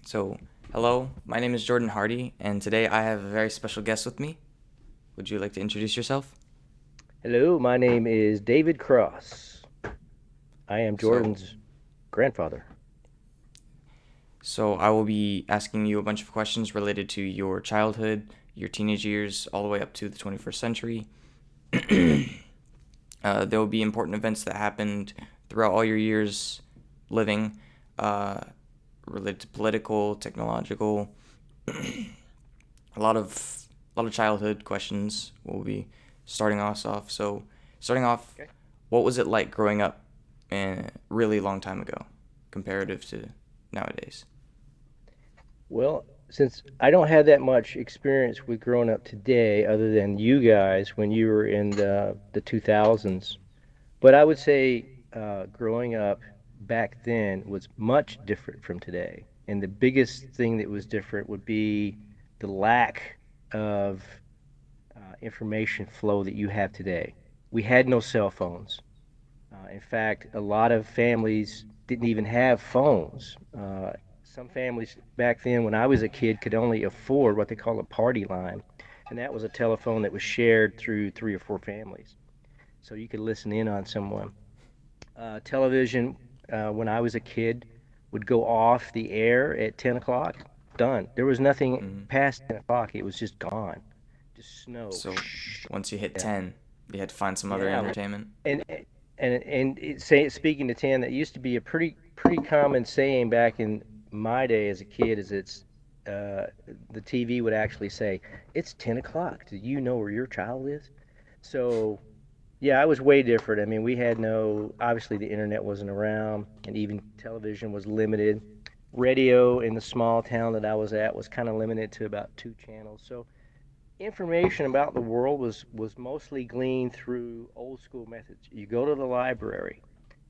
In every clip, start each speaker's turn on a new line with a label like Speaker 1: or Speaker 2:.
Speaker 1: So, hello, my name is Jordan Hardy, and today I have a very special guest with me. Would you like to introduce yourself?
Speaker 2: Hello, my name is David Cross. I am
Speaker 1: So,
Speaker 2: Jordan's grandfather.
Speaker 1: so I will be asking you a bunch of questions related to your childhood, your teenage years, all the way up to the 21st century. There will be important events that happened throughout all your years living, uh, related to political, technological, a lot of childhood questions will be starting us off. So, starting off,
Speaker 2: Okay.
Speaker 1: what was it like growing up a really long time ago, comparative to nowadays?
Speaker 2: Well, since I don't have that much experience with growing up today, other than you guys when you were in the 2000s, but I would say growing up back then was much different from today. And the biggest thing that was different would be the lack of information flow that you have today. We had no cell phones. In fact, a lot of families didn't even have phones. Some families back then, when I was a kid, could only afford what they call a party line, and that was a telephone that was shared through three or four families. So you could listen in on someone. Television, when I was a kid, would go off the air at 10 o'clock. Done. There was nothing
Speaker 1: Hmm.
Speaker 2: past 10 o'clock. It was just gone. Just snow.
Speaker 1: So, once you hit
Speaker 2: Yeah.
Speaker 1: 10, you had to find some other
Speaker 2: Yeah.
Speaker 1: entertainment.
Speaker 2: and speaking to 10, that used to be a pretty common saying back in my day as a kid. Is it's the TV would actually say, "It's 10 o'clock. Do you know where your child is?" So yeah, I was way different. I mean, we had no, obviously the internet wasn't around, and even television was limited. Radio in the small town that I was at was kind of limited to about two channels. So information about the world was mostly gleaned through old school methods. You go to the library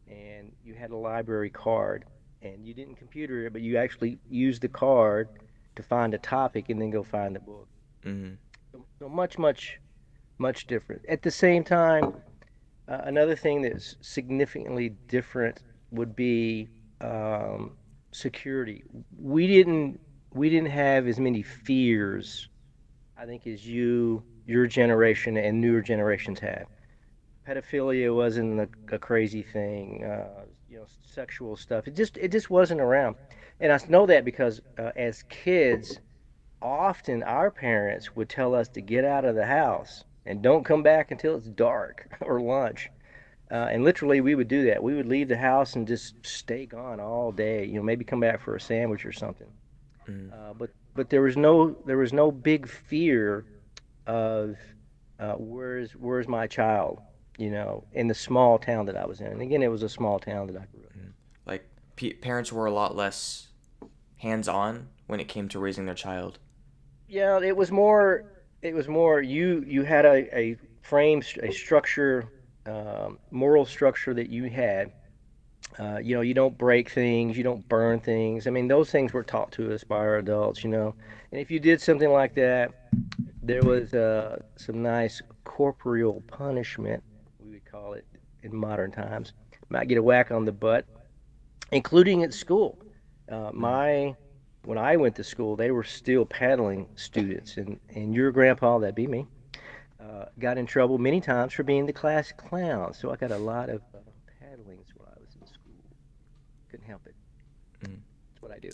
Speaker 2: and you had a library card, and you didn't computer it, but you actually used the card to find a topic and then go find the book.
Speaker 1: Hmm.
Speaker 2: So much different. At the same time, another thing that's significantly different would be um, security. We didn't we didn't have as many fears, I think, as your generation and newer generations have. Pedophilia wasn't a crazy thing. Sexual stuff. It just wasn't around, and I know that because as kids, often our parents would tell us to get out of the house and don't come back until it's dark or lunch. And literally, we would do that. We would leave the house and just stay gone all day. Maybe come back for a sandwich or something.
Speaker 1: Hmm.
Speaker 2: But there was no big fear of where's my child, in the small town that I was in. And again, it was a small town that I grew up in.
Speaker 1: Like, parents were a lot less hands on when it came to raising their child.
Speaker 2: Yeah, it was more you had a frame, a structure, moral structure that you had. You don't break things, you don't burn things. I mean, those things were taught to us by our adults. And if you did something like that, there was some nice corporeal punishment, we would call it in modern times. Might get a whack on the butt, including at school.
Speaker 1: Hmm.
Speaker 2: My When I went to school, they were still paddling students, and your grandpa, that'd be me, got in trouble many times for being the class clown. So I got a lot of paddlings while I was in school. Couldn't help it.
Speaker 1: Hmm.
Speaker 2: That's what I do.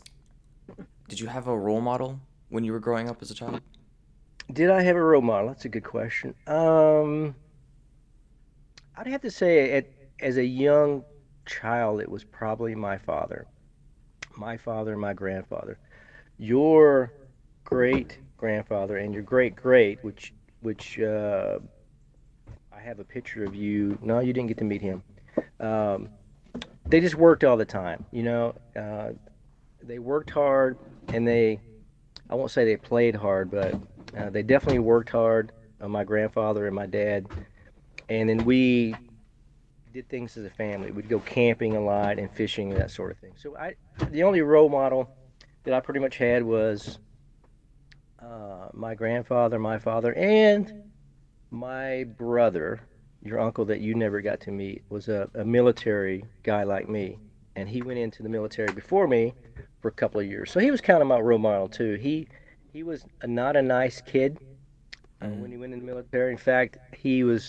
Speaker 1: Did you have a role model when you were growing up as a child?
Speaker 2: Did I have a role model? That's a good question. I'd have to say, as a young child, it was probably my father and my grandfather. Your great grandfather and your great great, which I have a picture of you. No, you didn't get to meet him. Um, they just worked all the time. They worked hard, and I won't say they played hard, but they definitely worked hard. My grandfather and my dad, and then we did things as a family. We'd go camping a lot and fishing and that sort of thing. So the only role model that I pretty much had was my grandfather, my father, and my brother. Your uncle that you never got to meet was a military guy like me, and he went into the military before me, for a couple of years. So he was kind of my role model too. He was not a nice kid
Speaker 1: Mm-hmm.
Speaker 2: when he went in the military. In fact, he was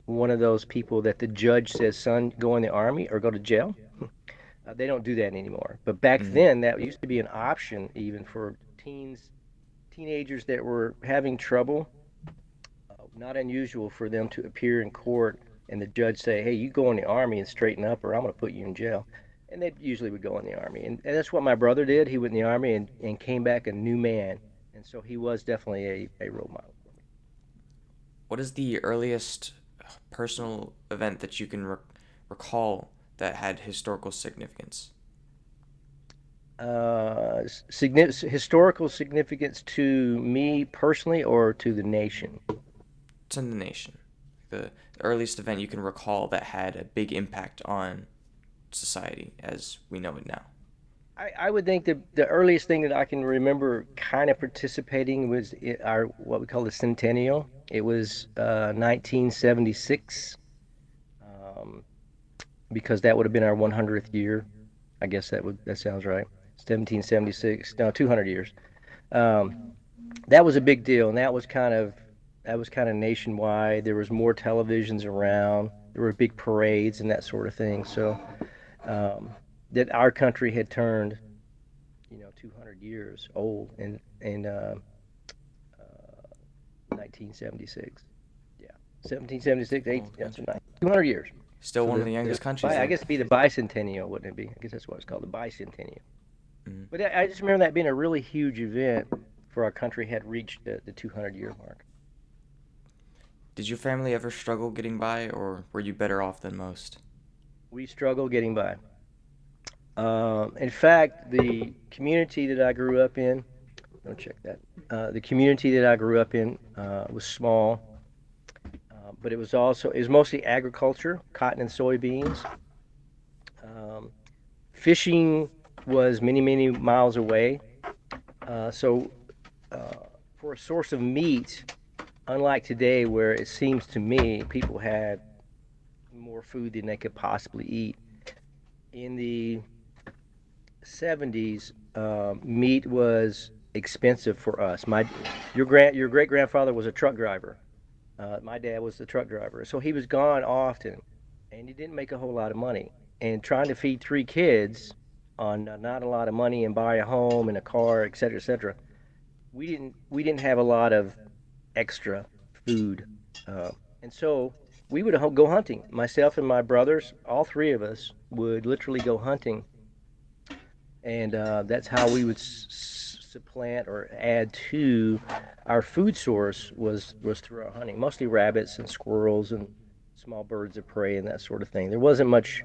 Speaker 2: one of those people that the judge says, "Son, go in the army or go to jail." They don't do that anymore. But back
Speaker 1: Mm-hmm.
Speaker 2: then, that used to be an option even for teenagers that were having trouble. Not unusual for them to appear in court and the judge say, "Hey, you go in the army and straighten up, or I'm going to put you in jail." And they usually would go in the army, and that's what my brother did. He went in the army and came back a new man, and so he was definitely a role model for me.
Speaker 1: What is the earliest personal event that you can recall that had historical significance?
Speaker 2: Historical significance to me personally or to the nation?
Speaker 1: To the nation. The earliest event you can recall that had a big impact on society as we know it now.
Speaker 2: I would think the earliest thing that I can remember kind of participating was our what we call the centennial. It was 1976, um, because that would have been our 100th year. I guess that sounds right. 1776, no, 200 years. Um, that was a big deal, and that was kind of nationwide. There was more televisions around. There were big parades and that sort of thing. So um, that our country had turned 200 years old in 1976. Yeah, 1776,
Speaker 1: Oh,
Speaker 2: yeah,
Speaker 1: gotcha.
Speaker 2: so 200 years.
Speaker 1: Still
Speaker 2: So
Speaker 1: one of the youngest countries
Speaker 2: I
Speaker 1: then.
Speaker 2: guess it'd be the bicentennial, wouldn't it be? I guess that's what it's called, the bicentennial.
Speaker 1: Mm.
Speaker 2: But I just remember that being a really huge event for our country had reached the 200-year mark.
Speaker 1: Did your family ever struggle getting by, or were you better off than most?
Speaker 2: We struggle getting by. In fact, the community that I grew up in, don't check that. The community that I grew up in was small, but it was mostly agriculture, cotton and soybeans. Um, Fishing was many, many miles away. So for a source of meat, unlike today, where it seems to me people had more food than they could possibly eat, in the 70s, meat was expensive for us. Your great grandfather was a truck driver. My dad was the truck driver, so he was gone often, and he didn't make a whole lot of money. And trying to feed three kids on not a lot of money and buy a home and a car, et cetera, et cetera, we didn't have a lot of extra food, uh, and so we would go hunting. Myself and my brothers, all three of us, would literally go hunting, and that's how we would supplant or add to our food source was through our hunting, mostly rabbits and squirrels and small birds of prey and that sort of thing. There wasn't much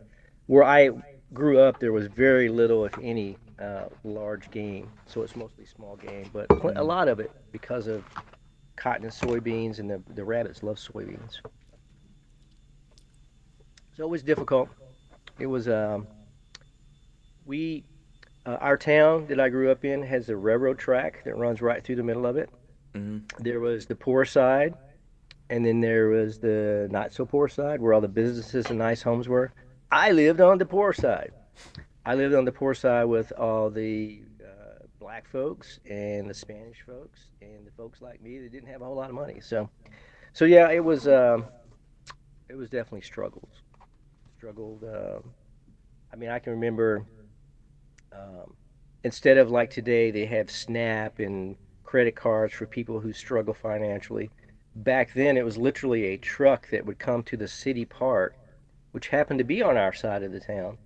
Speaker 2: where I grew up. There was very little, if any, large game, so it's mostly small game, but a
Speaker 1: Mm.
Speaker 2: lot of it because of cotton and soybeans, and the rabbits love soybeans. So it was difficult. It was we Our town that I grew up in has a railroad track that runs right through the middle of it.
Speaker 1: Mm.
Speaker 2: There was the poor side, and then there was the not so poor side where all the businesses and nice homes were. I lived on the poor side. I lived on the poor side with all the black folks and the Spanish folks and the folks like me that didn't have a whole lot of money. So yeah, it was definitely struggles. Struggled. I mean, I can remember, um, instead of like today, they have Snap and credit cards for people who struggle financially. Back then, it was literally a truck that would come to the city park, which happened to be on our side of the town.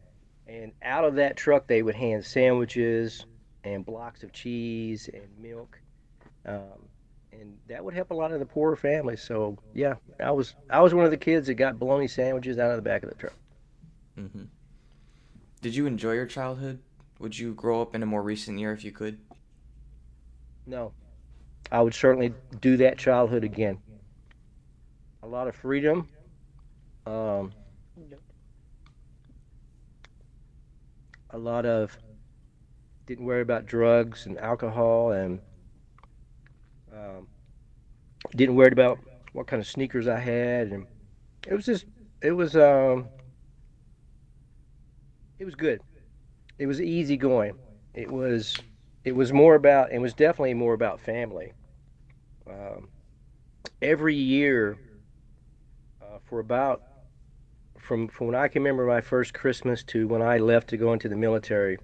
Speaker 2: And out of that truck, they would hand sandwiches and blocks of cheese and milk. Um, and that would help a lot of the poorer families. So yeah, I was one of the kids that got bologna sandwiches out of the back of the truck.
Speaker 1: Mm-hmm. Did you enjoy your childhood? Would you grow up in a more recent year if you could?
Speaker 2: No, I would certainly do that childhood again. A lot of freedom. Um, a lot of didn't worry about drugs and alcohol, and um, didn't worry about what kind of sneakers I had, and it was just it was um it was good. It was easy going. it was it was more about it was definitely more about family. Um, every year for about from when I can remember my first Christmas to when I left to go into the military,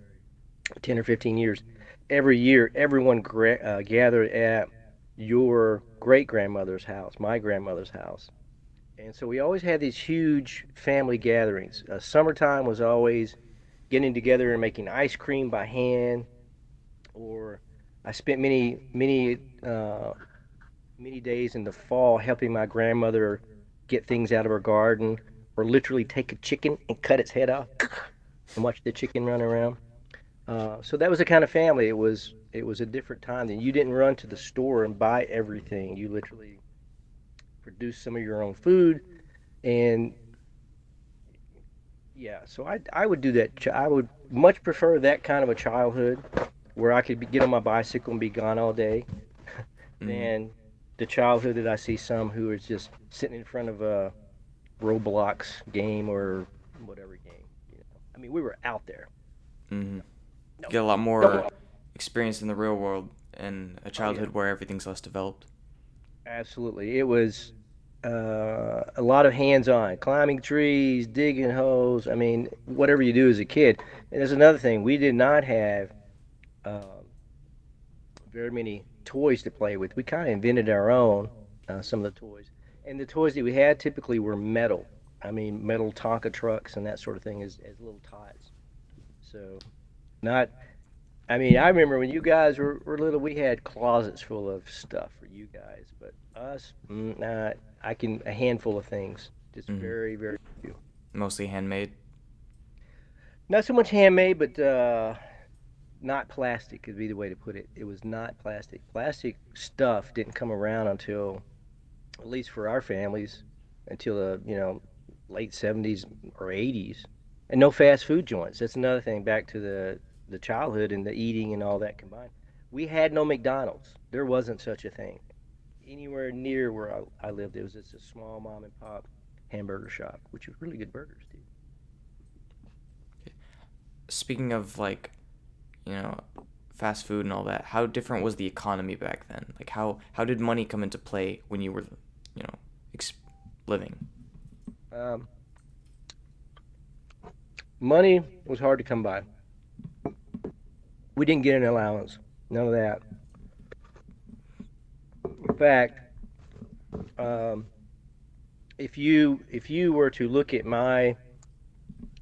Speaker 2: 10 or 15 years, every year everyone gathered at your great grandmother's house, my grandmother's house. And so we always had these huge family gatherings. Summertime was always getting together and making ice cream by hand, or I spent uh, many days in the fall helping my grandmother get things out of her garden, or literally take a chicken and cut its head off and watch the chicken run around. So that was the kind of family. It was a different time. Then you didn't run to the store and buy everything. You literally produced some of your own food, and yeah. So I would do that. I would much prefer that kind of a childhood where I could get on my bicycle and be gone all day
Speaker 1: Mm-hmm.
Speaker 2: than the childhood that I see some who is just sitting in front of a Roblox game or whatever game. I mean, we were out there.
Speaker 1: Mm-hmm.
Speaker 2: No,
Speaker 1: Get a lot more
Speaker 2: no.
Speaker 1: experience in the real world and a
Speaker 2: Oh yeah,
Speaker 1: childhood where everything's less developed.
Speaker 2: absolutely. It was a lot of hands-on, climbing trees, digging holes. I mean, whatever you do as a kid. And there's another thing. We did not have um, very many toys to play with. We kind of invented our own, some of the toys. And the toys that we had typically were metal. I mean, metal Tonka trucks and that sort of thing as little tots. So, not, I mean, I remember when you guys were little, we had closets full of stuff for you guys. But us, nah, a handful of things. Just
Speaker 1: Mm-hmm.
Speaker 2: very, very few.
Speaker 1: Mostly handmade.
Speaker 2: Not so much handmade, but not plastic could be the way to put it. It was not plastic. Plastic stuff didn't come around until, at least for our families, until the late 70s or 80s. And no fast food joints. That's another thing. Back to the childhood and the eating and all that combined. We had no McDonald's. There wasn't such a thing anywhere near where I lived. It was just a small mom and pop hamburger shop, which was really good burgers too.
Speaker 1: Speaking of like, you know, fast food and all that, how different was the economy back then? Like how did money come into play when you were, you know, ex- living?
Speaker 2: Um, money was hard to come by. We didn't get an allowance. None of that. In fact, um, if you were to look at my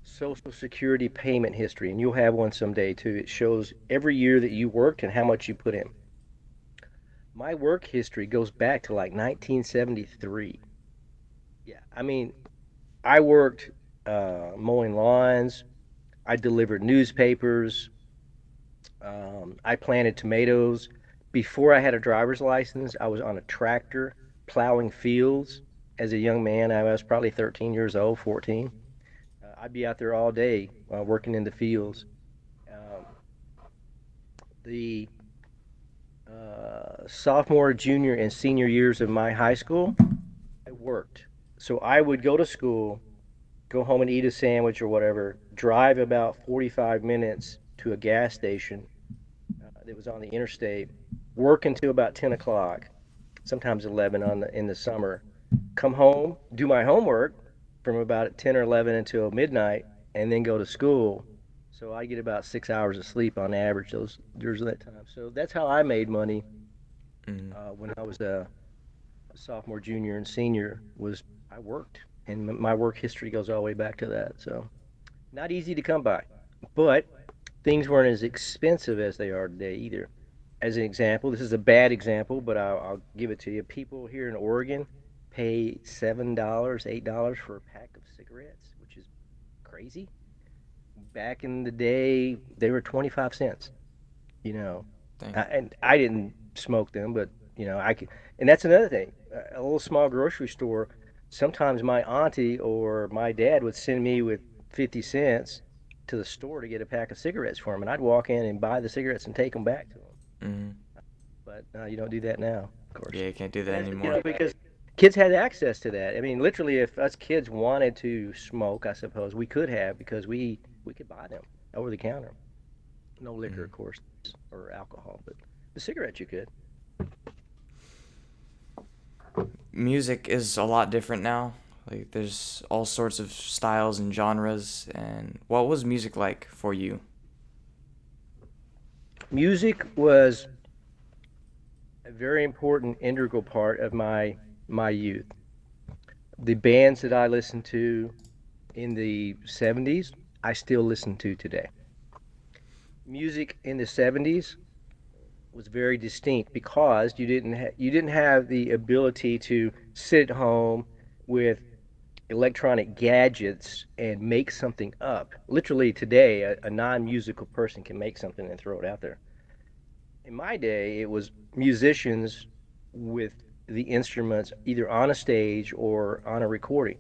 Speaker 2: Social Security payment history, and you'll have one someday too, it shows every year that you worked and how much you put in. My work history goes back to like 1973. Yeah, I mean, I worked mowing lawns. I delivered newspapers. I planted tomatoes. Before I had a driver's license, I was on a tractor plowing fields. As a young man, I was probably 13 years old, 14. I'd be out there all day working in the fields. Um, the sophomore, junior, and senior years of my high school, I worked. So I would go to school, go home and eat a sandwich or whatever, drive about 45 minutes to a gas station that was on the interstate, work until about 10 o'clock, sometimes 11 in the summer, come home, do my homework from about 10 or 11 until midnight, and then go to school. So I get about 6 hours of sleep on average those during that time. So that's how I made money
Speaker 1: Mm-hmm.
Speaker 2: when I was a sophomore, junior, and senior. Was I worked, and my work history goes all the way back to that. So not easy to come by, but things weren't as expensive as they are today either. As an example, this is a bad example, but I'll give it to you. People here in Oregon pay $7, $8 for a pack of cigarettes, which is crazy. Back in the day, they were 25 cents. You know,
Speaker 1: Dang.
Speaker 2: and I didn't smoke them, but I could. And that's another thing. A little small grocery store. Sometimes my auntie or my dad would send me with 50 cents to the store to get a pack of cigarettes for him, and I'd walk in and buy the cigarettes and take them back to him.
Speaker 1: Mm-hmm.
Speaker 2: But you don't do that now, of course.
Speaker 1: Yeah, you can't do that
Speaker 2: And that's
Speaker 1: anymore.
Speaker 2: because kids had access to that. I mean, literally, if us kids wanted to smoke, I suppose we could have because we could buy them over the counter. No liquor,
Speaker 1: Mm.
Speaker 2: of course, or alcohol, but the cigarette you could.
Speaker 1: Music is a lot different now. Like there's all sorts of styles and genres. And what was music like for you?
Speaker 2: Music was a very important integral part of my youth. The bands that I listened to in the 70s, I still listen to today. Music in the 70s was very distinct because you didn't have the ability to sit at home with electronic gadgets and make something up. Literally today, a non-musical person can make something and throw it out there. In my day, it was musicians with the instruments either on a stage or on a recording.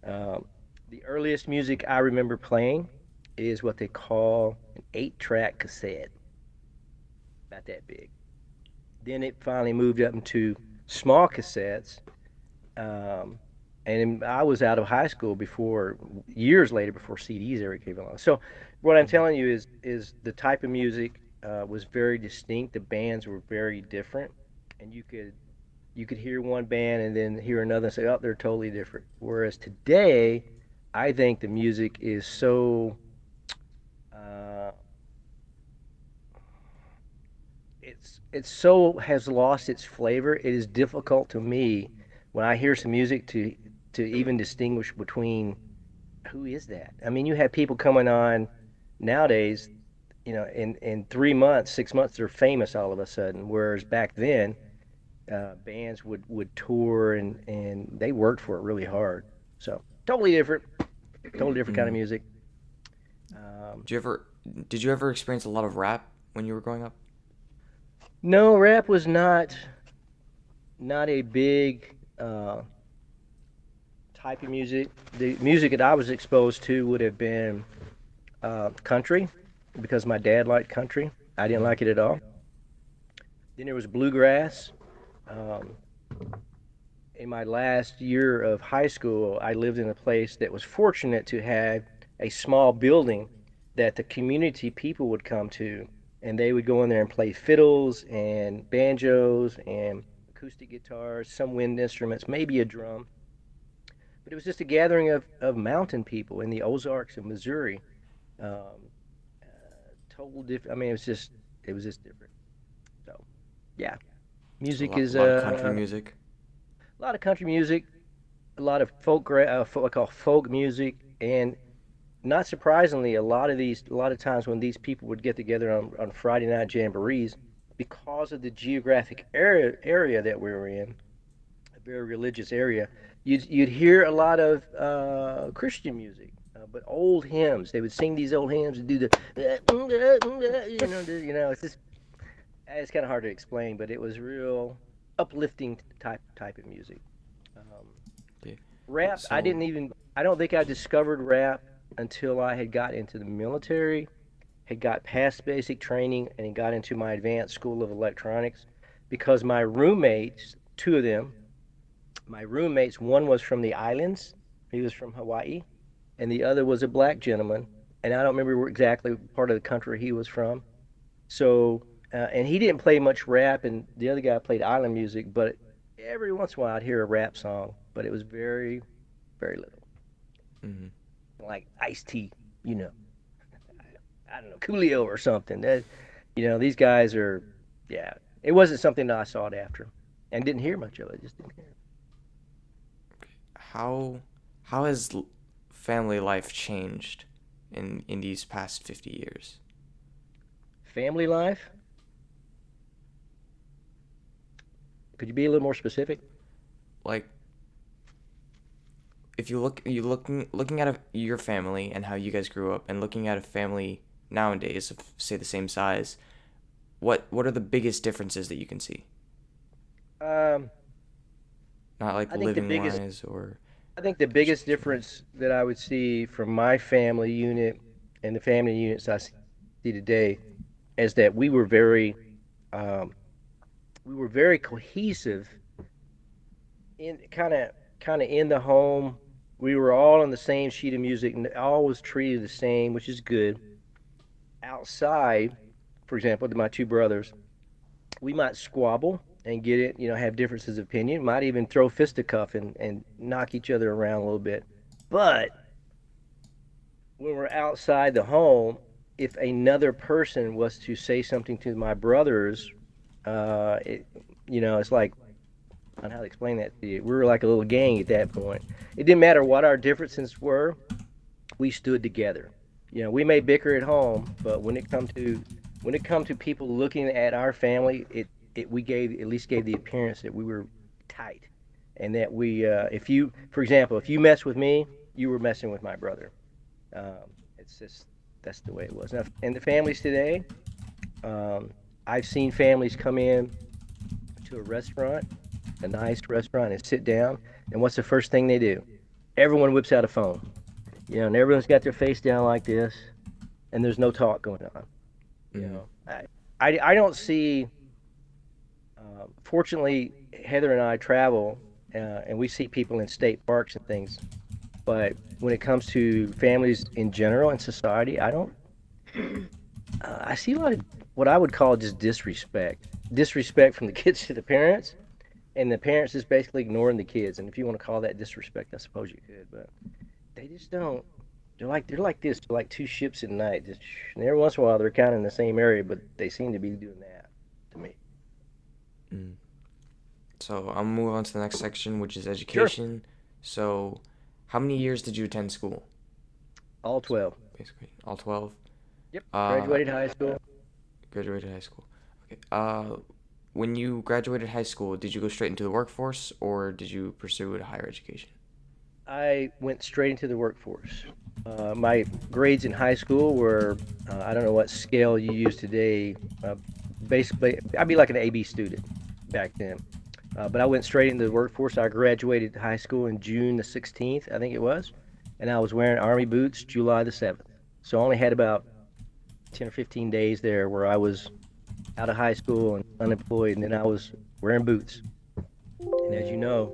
Speaker 2: Um, the earliest music I remember playing is what they call an 8-track cassette, about that big. Then it finally moved up into small cassettes. Um, and I was out of high school before, years later, before CDs ever came along. So, what I'm telling you is the type of music was very distinct. The bands were very different, and you could hear one band and then hear another and say, oh, they're totally different. Whereas today, I think the music is so uh, it's so has lost its flavor. It is difficult to me when I hear some music to even distinguish between who is that. I mean, you have people coming on nowadays, in 3 months, 6 months, they're famous all of a sudden. Whereas back then, bands would tour and they worked for it really hard. So totally different kind of
Speaker 1: Mm.
Speaker 2: music. Um,
Speaker 1: Did you ever did you ever experience a lot of rap when you were growing up?
Speaker 2: no, rap was not a big type of music. The music that I was exposed to would have been country because my dad liked country. I didn't like it at all. Then there was bluegrass. Um, in my last year of high school, I lived in a place that was fortunate to have a small building that the community people would come to, and they would go in there and play fiddles and banjos and acoustic guitars, some wind instruments, maybe a drum. But it was just a gathering of mountain people in the Ozarks of Missouri. Um, total different. I mean, it was just different. So yeah,
Speaker 1: So
Speaker 2: music is
Speaker 1: a lot of country music.
Speaker 2: a lot of country music, a lot of what I call folk music, and not surprisingly, a lot of times when these people would get together on Friday night jamborees, because of the geographic area that we were in, a very religious area, you'd hear a lot of Christian music, but old hymns. They would sing these old hymns and do the, it's kind of hard to explain, but it was real uplifting type of music. Um,
Speaker 1: Okay.
Speaker 2: Rap,
Speaker 1: So
Speaker 2: I don't think I discovered rap until I had got into the military, had got past basic training, and got into my advanced school of electronics because my roommates, two of them, my roommates, one was from the islands, he was from Hawaii, and the other was a black gentleman, and I don't remember exactly what part of the country he was from. So, and he didn't play much rap, and the other guy played island music, but every once in a while I'd hear a rap song, but it was very, very little.
Speaker 1: mhm.
Speaker 2: Like iced tea, you know, I don't know, Coolio or something. These guys are, yeah. It wasn't something that I sought after, and didn't hear much of it. Just didn't hear it.
Speaker 1: how how has family life changed in these past 50 years?
Speaker 2: Family life. Could you be a little more specific?
Speaker 1: Like if you looking at your family and how you guys grew up and looking at a family nowadays of say the same size, what are the biggest differences that you can see?
Speaker 2: Um,
Speaker 1: Not like
Speaker 2: I think the
Speaker 1: living
Speaker 2: biggest,
Speaker 1: wise or
Speaker 2: I think the
Speaker 1: just
Speaker 2: biggest difference that I would see from my family unit and the family units I see today is that um, we were very cohesive in kind of in the home. We were all on the same sheet of music and all was treated the same, which is good. Outside, for example, my two brothers, we might squabble and get it, have differences of opinion, might even throw fisticuff and knock each other around a little bit. But when we're outside the home, if another person was to say something to my brothers, it, it's like, I don't know how to explain that to you. We were like a little gang at that point. It didn't matter what our differences were, we stood together. We may bicker at home, but when it come to people looking at our family, we gave at least gave the appearance that we were tight, and that if you, for example, if you mess with me, you were messing with my brother. It's just that's the way it was. Now, and the families today, um, I've seen families come in to a restaurant, a nice restaurant, and sit down, and what's the first thing they do? Everyone whips out a phone, and everyone's got their face down like this, and there's no talk going on. You
Speaker 1: Mm-hmm.
Speaker 2: know, I don't see. Fortunately, Heather and I travel, and we see people in state parks and things. But when it comes to families in general and society, I don't. I see a lot of what I would call just disrespect. Disrespect from the kids to the parents, and the parents is basically ignoring the kids. And if you want to call that disrespect, I suppose you could. But they just don't. They're like this. They're like two ships at night. Just and every once in a while they're kind of in the same area, but they seem to be doing that to me.
Speaker 1: Mm. So I'll move on to the next section, which is
Speaker 2: Sure.
Speaker 1: education. So, how many years did you attend school?
Speaker 2: All 12.
Speaker 1: Basically, all 12.
Speaker 2: Yep.
Speaker 1: Uh,
Speaker 2: Graduated high school.
Speaker 1: Graduated high school. Okay. When you graduated high school, did you go straight into the workforce or did you pursue a higher education?
Speaker 2: I went straight into the workforce. My grades in high school were, I don't know what scale you use today. Basically, I'd be like an AB student back then. But I went straight into the workforce. I graduated high school in June the 16th, I think it was. And I was wearing Army boots July the 7th. So I only had about 10 or 15 days there where I was out of high school and unemployed. And then I was wearing boots. And as you know,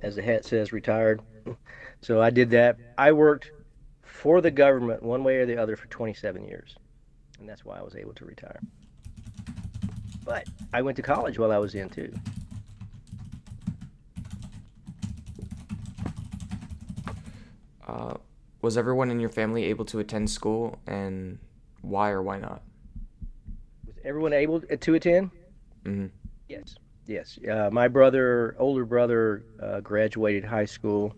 Speaker 2: as the hat says, retired. So I did that. I worked for the government one way or the other for 27 years, and that's why I was able to retire. But I went to college while I was in too.
Speaker 1: Uh, was everyone in your family able to attend school and why or why not?
Speaker 2: Was everyone able to attend?
Speaker 1: Mm-hmm.
Speaker 2: Yes. Yes. My older brother, graduated high school,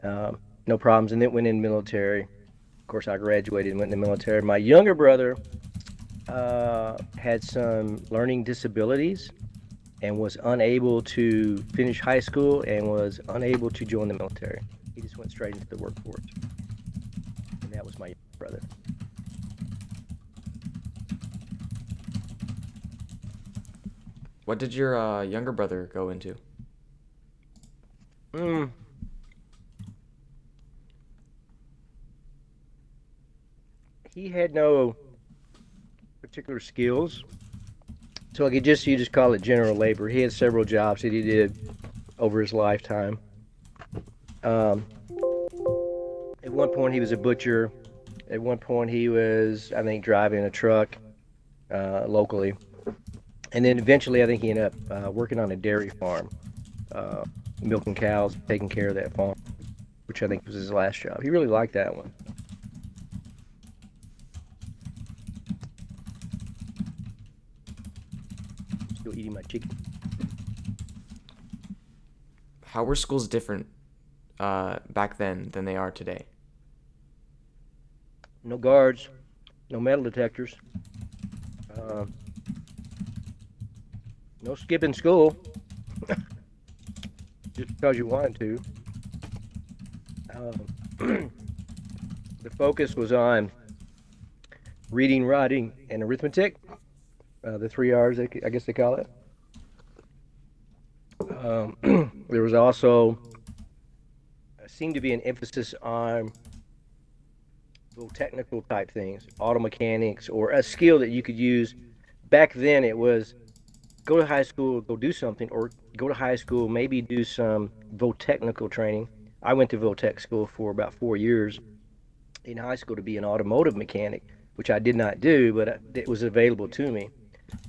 Speaker 2: no problems, and then went in the military. Of course, I graduated and went in the military. My younger brother had some learning disabilities and was unable to finish high school and was unable to join the military. He just went straight into the workforce, and that was my brother.
Speaker 1: What did your younger brother go into?
Speaker 2: Mm, he had no particular skills, so you just call it general labor. He had several jobs that he did over his lifetime. Um, at one point, he was a butcher. At one point, he was, I think, driving a truck locally, and then eventually, I think he ended up working on a dairy farm, uh, milking cows, taking care of that farm, which I think was his last job. He really liked that one. Still eating my chicken.
Speaker 1: How were schools different back then than they are today?
Speaker 2: No guards, no metal detectors, uh, no skipping school just because you wanted to. Um, the focus was on reading, writing, and arithmetic, the three R's, I guess they call it. There was also seemed to be an emphasis on little technical type things, auto mechanics, or a skill that you could use. Back then, it was go to high school, go do something, or go to high school, maybe do some technical training. I went to Tech school for about 4 years in high school to be an automotive mechanic, which I did not do, but it was available to me.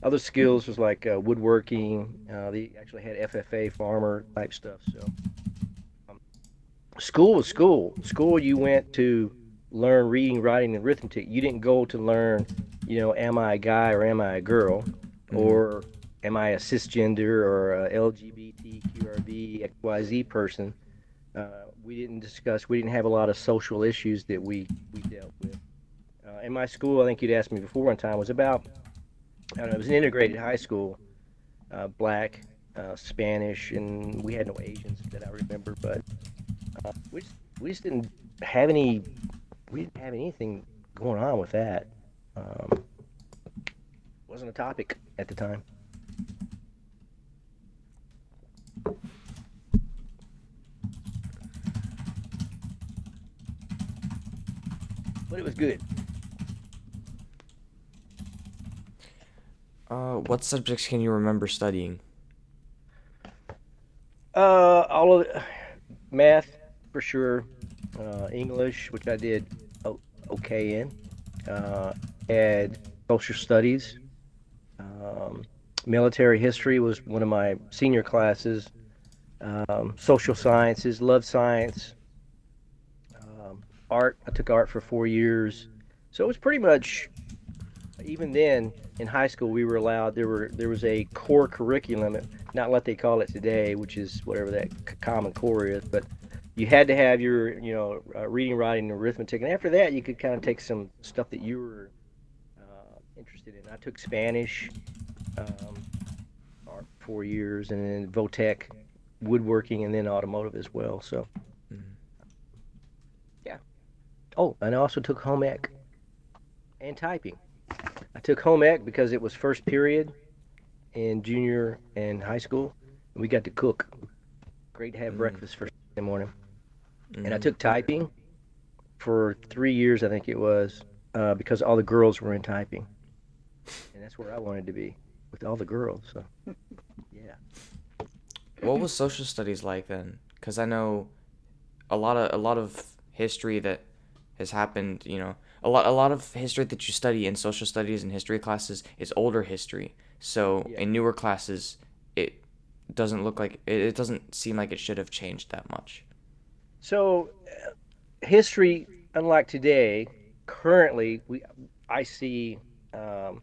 Speaker 2: Other skills was like woodworking. They actually had FFA farmer type stuff. So um, school was school. School you went to learn reading, writing, and arithmetic. You didn't go to learn, am I a guy or am I a girl,
Speaker 1: Mm-hmm.
Speaker 2: or am I a cisgender or a LGBTQRB XYZ person. We didn't have a lot of social issues that we dealt with. In my school, I think you'd asked me before one time, was about, I don't know, it was an integrated high school, black, Spanish, and we had no Asians that I remember, but we just we just didn't have any we didn't have anything going on with that. Um, wasn't a topic at the time, but it was good.
Speaker 1: What subjects can you remember studying?
Speaker 2: All of math for sure, English, which I did okay in, uh, had social studies, um, military history was one of my senior classes, social sciences, love science, art. I took art for 4 years, so it was pretty much even then in high school we were allowed. There was a core curriculum, not what they call it today, which is whatever that common core is, but you had to have your reading, writing, and arithmetic, and after that you could kind of take some stuff that you were interested in. I took Spanish, um, art for 4 years, and then Votech, woodworking, and then automotive as well. So
Speaker 1: Mm-hmm.
Speaker 2: yeah. Oh, and I also took home ec and typing. I took home ec because it was first period in junior and high school, and we got to cook. Great to have
Speaker 1: Mm-hmm.
Speaker 2: breakfast first thing in the morning. And I
Speaker 1: Mm-hmm.
Speaker 2: took typing for 3 years, I think it was, because all the girls were in typing, and that's where I wanted to be with all the girls. So yeah.
Speaker 1: What was social studies like then? Because I know a lot of history that has happened. A lot of history that you study in social studies and history classes is older history. So
Speaker 2: Yeah.
Speaker 1: in newer classes, it it doesn't seem like it should have changed that much.
Speaker 2: So history, unlike today, currently I see, um,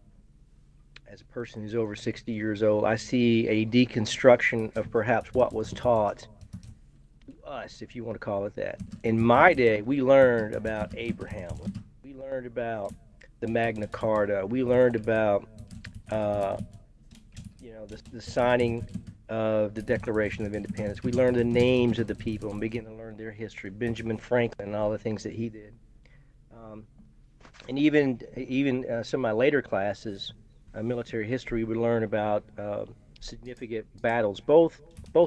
Speaker 2: as a person who's over 60 years old, I see a deconstruction of perhaps what was taught to us, if you want to call it that. In my day, we learned about Abraham. We learned about the Magna Carta. We learned about uh, the signing of the Declaration of Independence. We learned the names of the people and began to learn their history. Benjamin Franklin and all the things that he did. Um, and even some of my later classes, military history, we learn about significant battles, both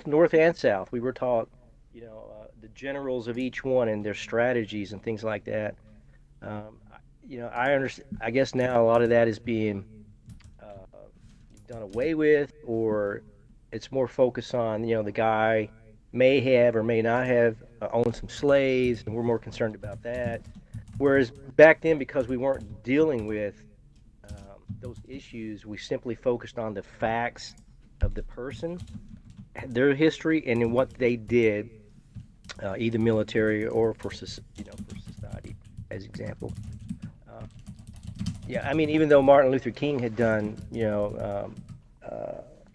Speaker 2: North and South. We were taught, the generals of each one and their strategies and things like that. I understand. I guess now a lot of that is being done away with, or it's more focused on, the guy may have or may not have owned some slaves, and we're more concerned about that. Whereas back then, because we weren't dealing with those issues, we simply focused on the facts of the person, their history, and then what they did, either military or for society, as example. Uh, yeah, I mean, even though Martin Luther King had done,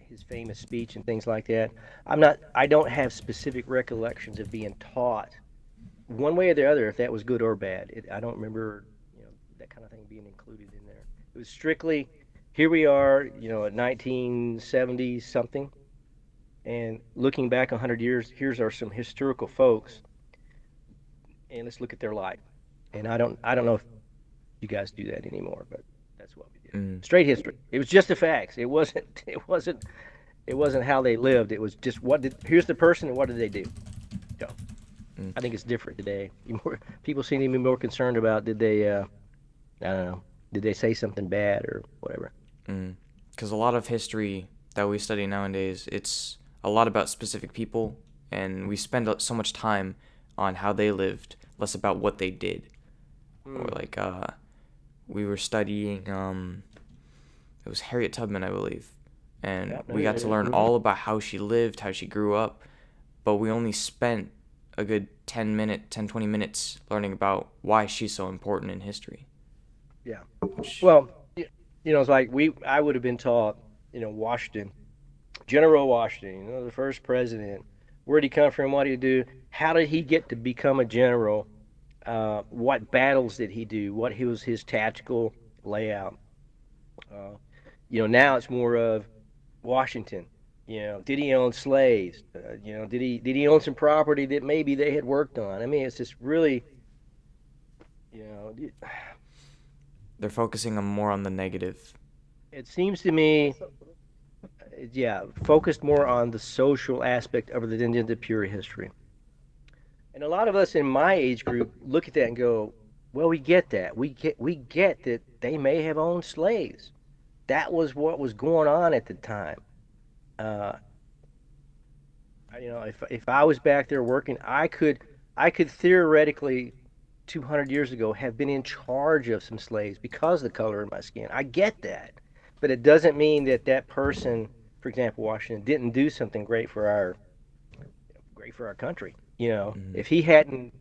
Speaker 2: his famous speech and things like that, I don't have specific recollections of being taught one way or the other if that was good or bad. I don't remember, that kind of thing being included in there. It was strictly, here we are, at 1970 something, and looking back 100 years, here's are some historical folks, and let's look at their life. And I don't know if you guys do that anymore, but that's what we did.
Speaker 1: Mm,
Speaker 2: Straight history. It was just the facts. It wasn't. It wasn't how they lived. It was just here's the person and what did they do. So
Speaker 1: mm,
Speaker 2: I think it's different today. People seem to be more concerned about, did they, I don't know, did they say something bad or whatever.
Speaker 1: mm. Because a lot of history that we study nowadays, it's a lot about specific people, and we spend so much time on how they lived, less about what they did, or
Speaker 2: Hmm.
Speaker 1: like we were studying it was Harriet Tubman, I believe.
Speaker 2: Yeah,
Speaker 1: And
Speaker 2: no,
Speaker 1: we got to learn
Speaker 2: mhm.
Speaker 1: all about how she lived, how she grew up, but we only spent a good 20 minutes learning about why she's so important in history.
Speaker 2: Yeah.
Speaker 1: Which
Speaker 2: Well, it's like I would have been taught, Washington, General Washington, the first president. Where did he come from? What did he do? How did he get to become a general? What battles did he do? What he was his tactical layout? Uh, now it's more of Washington. Did he own slaves? Did he own some property that maybe they had worked on? I mean, it's just really, you know,
Speaker 1: they're focusing on more on the negative.
Speaker 2: it seems to me, yeah, focused more on the social aspect other than the pure history. And a lot of us in my age group look at that and go, "Well, we get that. We get that they may have owned slaves. That was what was going on at the time." Uh, if I was back there working, I could theoretically 200 years ago have been in charge of some slaves because of the color of my skin. I get that, but it doesn't mean that that person, for example, Washington, didn't do something great for our country.
Speaker 1: Mm-hmm.
Speaker 2: If he hadn't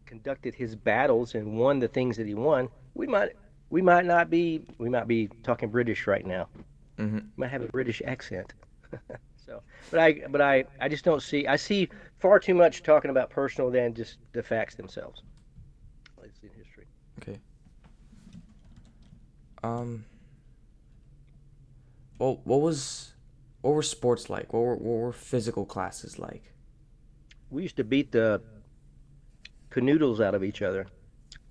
Speaker 2: conducted his battles and won the things that he won, we might be talking British right now.
Speaker 1: Mm-hmm.
Speaker 2: We might have a British accent. So, but I just don't see. I see far too much talking about personal than just the facts themselves. It's in history.
Speaker 1: Okay. Um. Well, what were sports like? What were physical classes like?
Speaker 2: We used to beat the canoodles out of each other.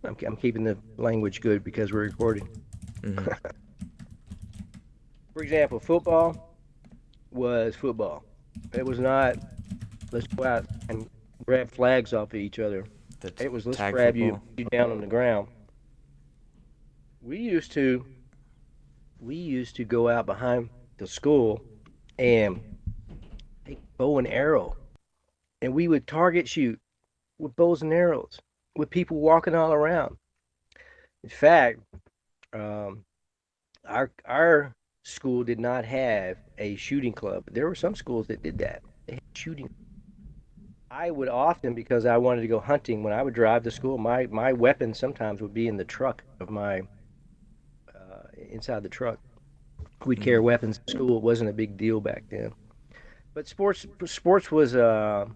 Speaker 2: I'm keeping the language good because we're recording.
Speaker 1: Mm-hmm.
Speaker 2: For example, football was football. It was not, let's go out and grab flags off of each other.
Speaker 1: The
Speaker 2: It was, let's
Speaker 1: tag
Speaker 2: grab you,
Speaker 1: football.
Speaker 2: you down on the ground. We used to we used to go out behind the school and take bow and arrow, and we would target shoot with bows and arrows with people walking all around. In fact, um, our school did not have a shooting club. There were some schools that did that. They had shooting. I would often, because I wanted to go hunting, when I would drive to school, my weapon sometimes would be in the truck of my inside the truck. We'd carry
Speaker 1: Mm-hmm.
Speaker 2: weapons to school. It wasn't a big deal back then. But sports was the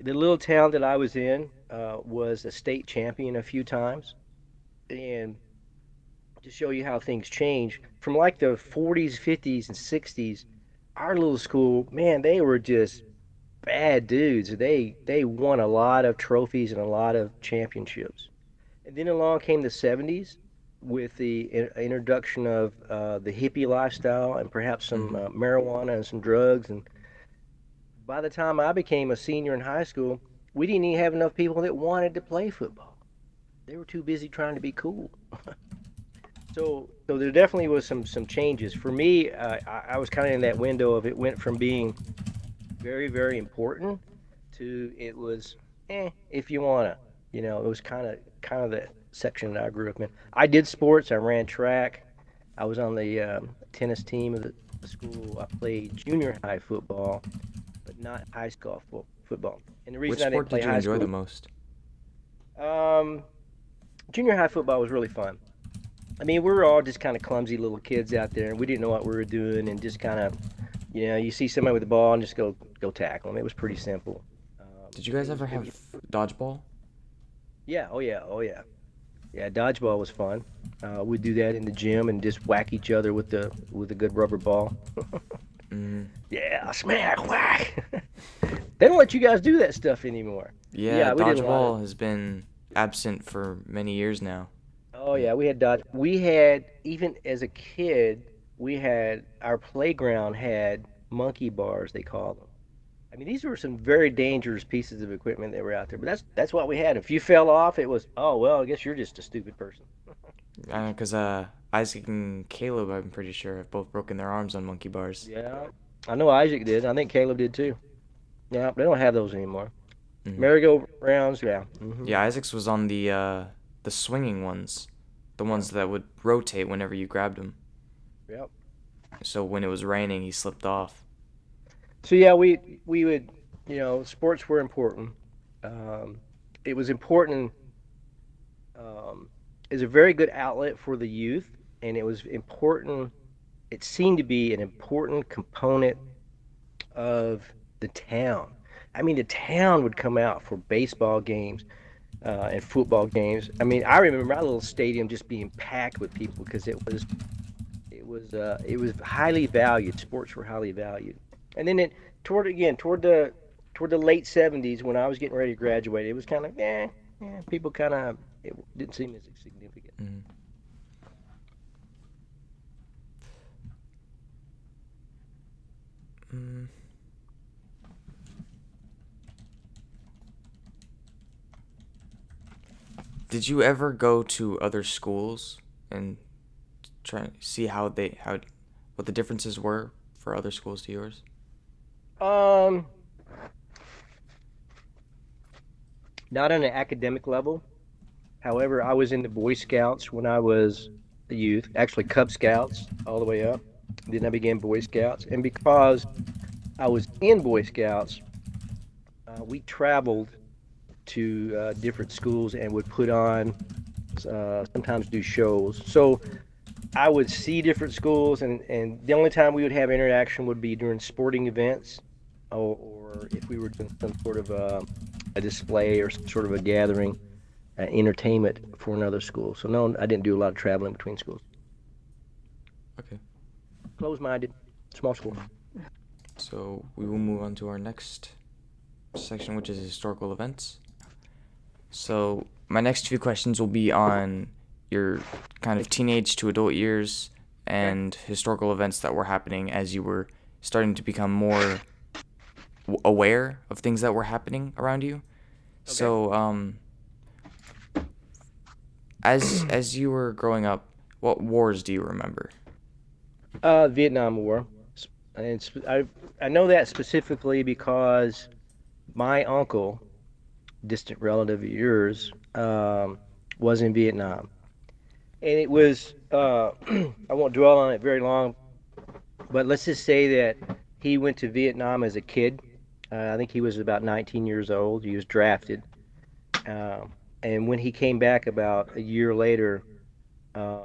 Speaker 2: little town that I was in was a state champion a few times, and to show you how things change from like the 40s, 50s, and 60s, our little school, man, they were just bad dudes. They won a lot of trophies and a lot of championships. And then along came the 70s with the introduction of the hippie lifestyle and perhaps some
Speaker 1: Mm-hmm.
Speaker 2: marijuana and some drugs. And by the time I became a senior in high school, we didn't even have enough people that wanted to play football. They were too busy trying to be cool. So there definitely was some changes for me. I was kind of in that window of it went from being very very important to it was if you wanna. It was kind of the section that I grew up in. I did sports. I ran track. I was on the tennis team of the school. I played junior high football, but not high school football. And the
Speaker 1: Which
Speaker 2: reason I didn't
Speaker 1: sport
Speaker 2: play
Speaker 1: did you
Speaker 2: high
Speaker 1: enjoy the
Speaker 2: school,
Speaker 1: most?
Speaker 2: um, junior high football was really fun. I mean, we were all just kind of clumsy little kids out there, and we didn't know what we were doing, and just kind of, you see somebody with the ball and just go tackle them. It was pretty simple.
Speaker 1: Did you guys ever
Speaker 2: It was,
Speaker 1: have dodgeball?
Speaker 2: yeah, oh yeah, oh yeah, yeah. Dodgeball was fun. We'd do that in the gym and just whack each other with a good rubber ball.
Speaker 1: Mm-hmm.
Speaker 2: Yeah, smack, whack. They don't let you guys do that stuff anymore. But
Speaker 1: Yeah,
Speaker 2: yeah, we did a lot of.
Speaker 1: dodgeball has been absent for many years now.
Speaker 2: Oh
Speaker 1: Yeah.
Speaker 2: yeah, we had dodge. We had even as a kid, we had our playground had monkey bars they call them. I mean, these were some very dangerous pieces of equipment that were out there, but that's what we had. If you fell off, it was, oh well, I guess you're just a stupid person.
Speaker 1: Because Isaac and Caleb, I'm pretty sure, have both broken their arms on monkey bars.
Speaker 2: Yeah, I know Isaac did. I think Caleb did too. Yeah, they don't have those anymore.
Speaker 1: Hmm.
Speaker 2: Merry-go-rounds, yeah.
Speaker 1: Yeah, Isaac's was on the swinging ones. the
Speaker 2: Yeah.
Speaker 1: ones that would rotate whenever you grabbed them.
Speaker 2: Yep.
Speaker 1: So when it was raining, he slipped off.
Speaker 2: So yeah, we would, sports were important. Um, it was important um, as a very good outlet for the youth, and it was important. It seemed to be an important component of the town. I mean, the town would come out for baseball games and football games. I mean, I remember my little stadium just being packed with people because it was highly valued. Sports were highly valued. And then toward the late '70s when I was getting ready to graduate, it was kind of people kind of it didn't seem as significant.
Speaker 1: Mm. Mm. Did you ever go to other schools and try to see how what the differences were for other schools to yours?
Speaker 2: Um, Not on an academic level. However, I was in the Boy Scouts when I was a youth, actually Cub Scouts all the way up. Then I began Boy Scouts, and because I was in Boy Scouts, we traveled to different schools and would put on sometimes do shows. So I would see different schools, and the only time we would have interaction would be during sporting events, or if we were doing some sort of a display or some sort of a gathering, entertainment for another school. So no, I didn't do a lot of traveling between schools.
Speaker 1: Okay.
Speaker 2: Closed-minded, small school.
Speaker 1: Mm. So we will move on to our next section, which is historical events. So my next few questions will be on your kind of teenage to adult years
Speaker 2: Okay.
Speaker 1: and historical events that were happening as you were starting to become more aware of things that were happening around you.
Speaker 2: Okay.
Speaker 1: So as you were growing up, what wars do you remember?
Speaker 2: Vietnam War. And I know that specifically because my uncle, distant relative of yours, was in Vietnam. And it was I won't dwell on it very long, but let's just say that he went to Vietnam as a kid. I think he was about 19 years old. He was drafted, and when he came back about a year later, um,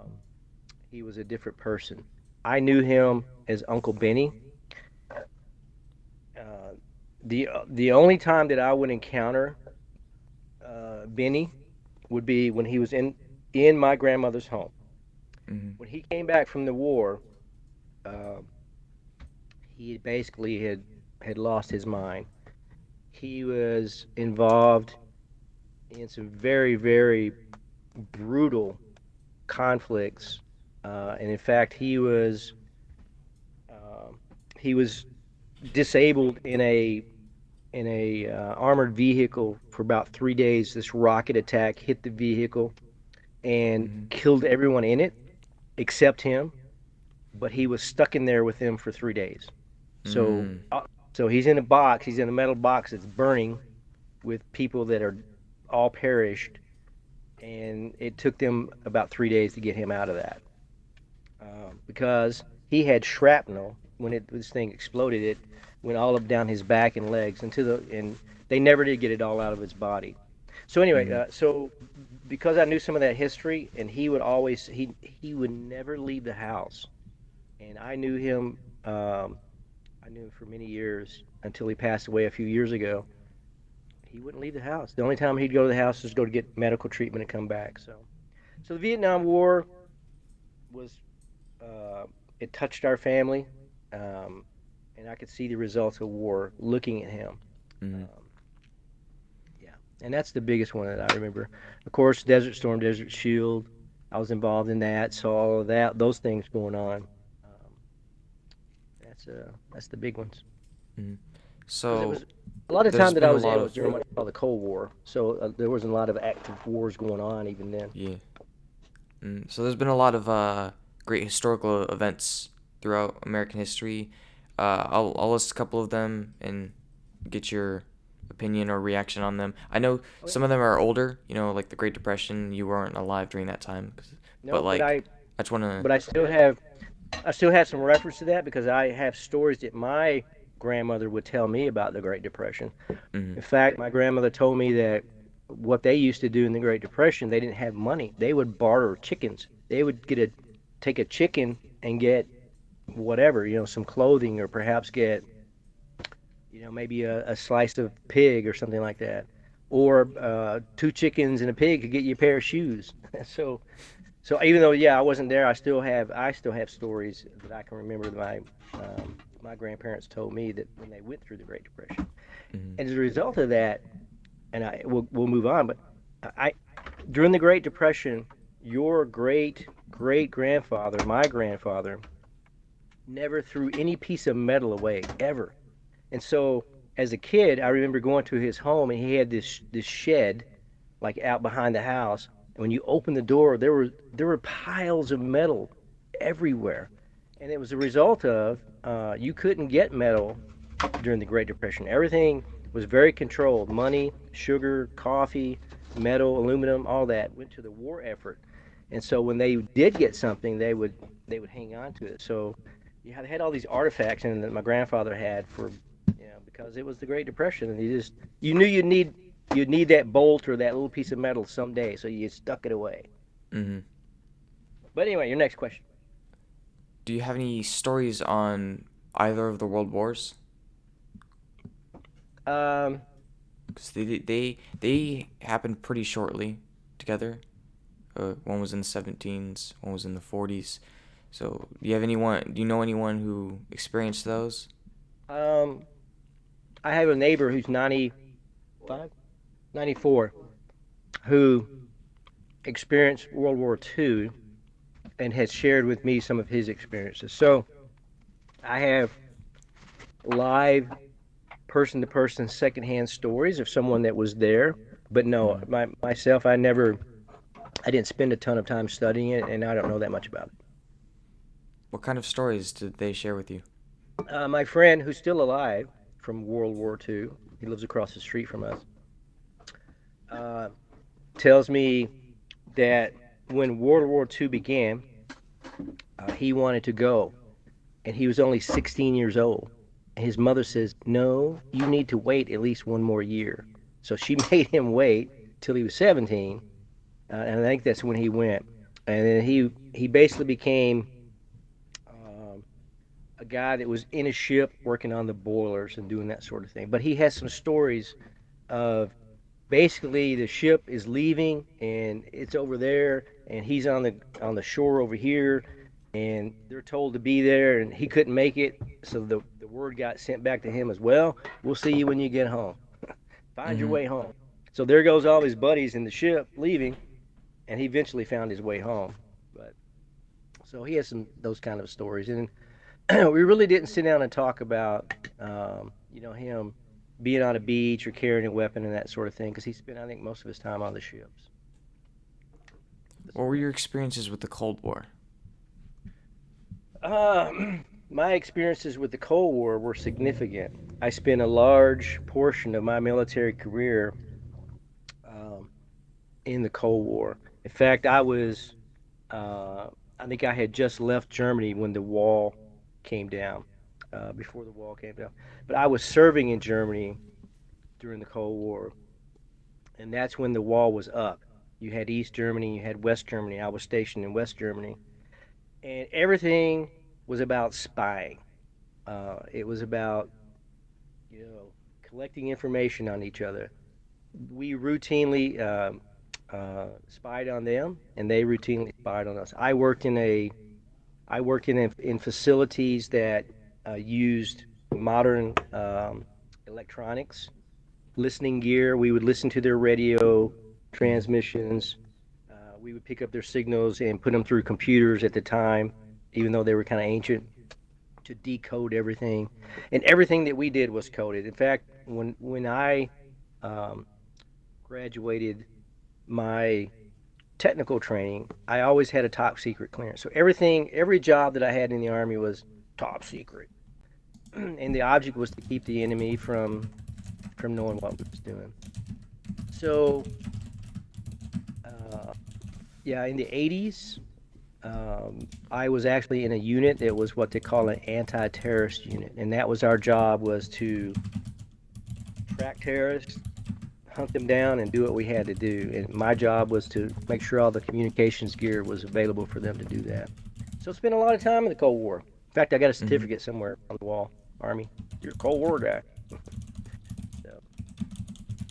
Speaker 2: he was a different person. I knew him as Uncle Benny. Uh, the only time that I would encounter Benny would be when he was in my grandmother's home.
Speaker 1: Mm-hmm.
Speaker 2: When he came back from the war, uh, he basically had lost his mind. He was involved in some very, very brutal conflicts, and in fact, um, he was disabled in a armored vehicle for about 3 days. This rocket attack hit the vehicle and
Speaker 1: Mm-hmm.
Speaker 2: killed everyone in it except him. But he was stuck in there with them for 3 days. So,
Speaker 1: Mm.
Speaker 2: so he's in a box. He's in a metal box that's burning with people that are all perished, and it took them about 3 days to get him out of that because he had shrapnel when this thing exploded. It went all up down his back and legs and they never did get it all out of his body. So anyway,
Speaker 1: Mm-hmm.
Speaker 2: so because I knew some of that history, and he would never leave the house, and I knew him. I knew him for many years until he passed away a few years ago. He wouldn't leave the house. The only time he'd go to the house was go to get medical treatment and come back. So the Vietnam War was uh, it touched our family, um, and I could see the results of war looking at him.
Speaker 1: Mm-hmm.
Speaker 2: Um, yeah, and that's the biggest one that I remember. Of course, Desert Storm, Desert Shield. I was involved in that, saw all of that, those things going on. Um, that's the big ones
Speaker 1: Mm-hmm.
Speaker 2: because it
Speaker 1: So
Speaker 2: was a lot of
Speaker 1: there's
Speaker 2: time that I
Speaker 1: been a
Speaker 2: was
Speaker 1: lot
Speaker 2: in was
Speaker 1: of
Speaker 2: during what I call the Cold War, so there wasn't a lot of active wars going on even then.
Speaker 1: yeah. So there's been a lot of great historical events throughout American history. I'll list a couple of them and get your opinion or reaction on them. I know
Speaker 2: Oh yeah.
Speaker 1: some of them are older, like the Great Depression. You weren't alive during that time. 'Cause but
Speaker 2: No,
Speaker 1: like I just want to.
Speaker 2: but I still have some reference to that because I have stories that my grandmother would tell me about the Great Depression.
Speaker 1: Mm-hmm.
Speaker 2: In fact, my grandmother told me that what they used to do in the Great Depression, they didn't have money. They would barter chickens. They would take a chicken and get whatever, some clothing or perhaps get, maybe a slice of pig or something like that. Or two chickens and a pig could get you a pair of shoes. So so even though yeah I wasn't there, I still have stories that I can remember that my grandparents told me that when they went through the Great Depression.
Speaker 1: Mm-hmm.
Speaker 2: And as a result of that, and we'll move on, but I during the Great Depression, your great grandfather, my grandfather, never threw any piece of metal away ever. And so as a kid, I remember going to his home and he had this shed like out behind the house. And when you open the door, there were piles of metal everywhere, and it was a result of you couldn't get metal during the Great Depression. Everything was very controlled. Money, sugar, coffee, metal, aluminum, all that went to the war effort. And so when they did get something, they would hang on to it. So you had all these artifacts and that my grandfather had for because it was the Great Depression, and you knew you'd need that bolt or that little piece of metal someday, so you stuck it away.
Speaker 1: Mm-hmm.
Speaker 2: But anyway, your next question.
Speaker 1: Do you have any stories on either of the world wars?
Speaker 2: Um,
Speaker 1: Because they happened pretty shortly together. One was in the 17s, one was in the 40s. So, do you know anyone who experienced those?
Speaker 2: um, I have a neighbor who's 95, 94, who experienced World War II and has shared with me some of his experiences. So I have live person to person secondhand stories of someone that was there. But no,
Speaker 1: Mm.
Speaker 2: myself, I didn't spend a ton of time studying it, and I don't know that much about
Speaker 1: What kind of stories did they share with you?
Speaker 2: it. My friend, who's still alive from World War II, he lives across the street from us, uh, tells me that when World War II began, he wanted to go, and he was only 16 years old. And his mother says, "No, you need to wait at least one more year." So she made him wait till he was 17, and I think that's when he went. And then he basically became um, a guy that was in a ship working on the boilers and doing that sort of thing. But he has some stories of basically the ship is leaving and it's over there and he's on the shore over here, and they're told to be there and he couldn't make it, so the word got sent back to him as well. We'll see you when you get home. Find your
Speaker 1: Mm-hmm.
Speaker 2: way home. So there goes all his buddies in the ship leaving, and he eventually found his way home. But so he has some those kind of stories, and we really didn't sit down and talk about him being on a beach or carrying a weapon and that sort of thing because he spent, I think, most of his time on the ships.
Speaker 1: What were your experiences with the Cold War?
Speaker 2: My experiences with the Cold War were significant. I spent a large portion of my military career um, in the Cold War. In fact, uh, I think I had just left Germany when the wall came down, before the wall came down. But I was serving in Germany during the Cold War, and that's when the wall was up. You had East Germany, you had West Germany. I was stationed in West Germany, and everything was about spying. It was about collecting information on each other. We routinely spied on them, and they routinely spied on us. I worked in facilities that used modern electronics, listening gear. We would listen to their radio
Speaker 1: Mm-hmm.
Speaker 2: transmissions. We would pick up their signals and put them through computers at the time, even though they were kind of ancient, to decode everything. And everything that we did was coded. In fact, when I um, graduated my technical training, I always had a top secret clearance. So every job that I had in the Army was top secret. And the object was to keep the enemy from knowing what we was doing. So, uh, yeah, in the 80s. I was actually in a unit that was what they call an anti-terrorist unit, and that was our job was to track terrorists, hunt them down, and do what we had to do. And my job was to make sure all the communications gear was available for them to do that. So I spent a lot of time in the Cold War. In fact, I got a
Speaker 1: Mm-hmm.
Speaker 2: certificate somewhere on the wall. Army, you're a Cold War guy. So,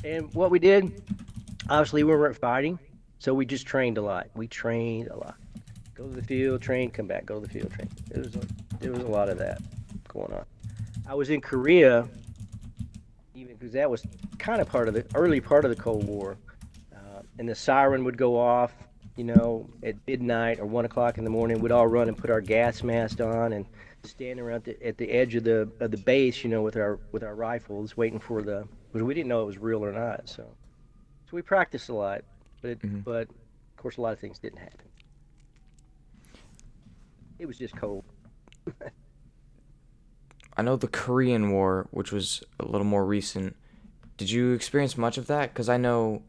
Speaker 2: and what we did, obviously, we weren't fighting, so we just trained a lot. We trained a lot. Go to the field, train, come back. Go to the field, train. There was a lot of that going on. I was in Korea, even because that was kind of part of the early part of the Cold War, and the siren would go off, at midnight or 1 o'clock in the morning. We'd all run and put our gas mask on and stand around at the edge of the base, with our rifles, waiting for the because we didn't know it was real or not. So we practiced a lot,
Speaker 1: Mm-hmm.
Speaker 2: but of course a lot of things didn't happen. It was just cold.
Speaker 1: I know the Korean War, which was a little more recent. Did you experience much of that? Because I know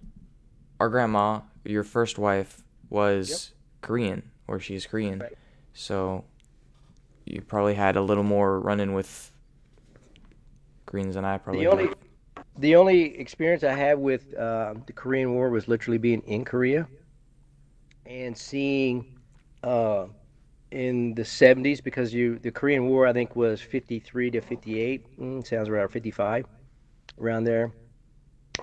Speaker 1: our grandma, your first wife,
Speaker 2: Yep.
Speaker 1: was Korean, or she's Korean.
Speaker 2: Right.
Speaker 1: So you probably had a little more run-in with Koreans than I
Speaker 2: The
Speaker 1: probably have.
Speaker 2: only the only experience I had with the Korean War was literally being in Korea and seeing uh, in the 70s because the Korean War I think was 53 to 58. Sounds right, or 55 around there.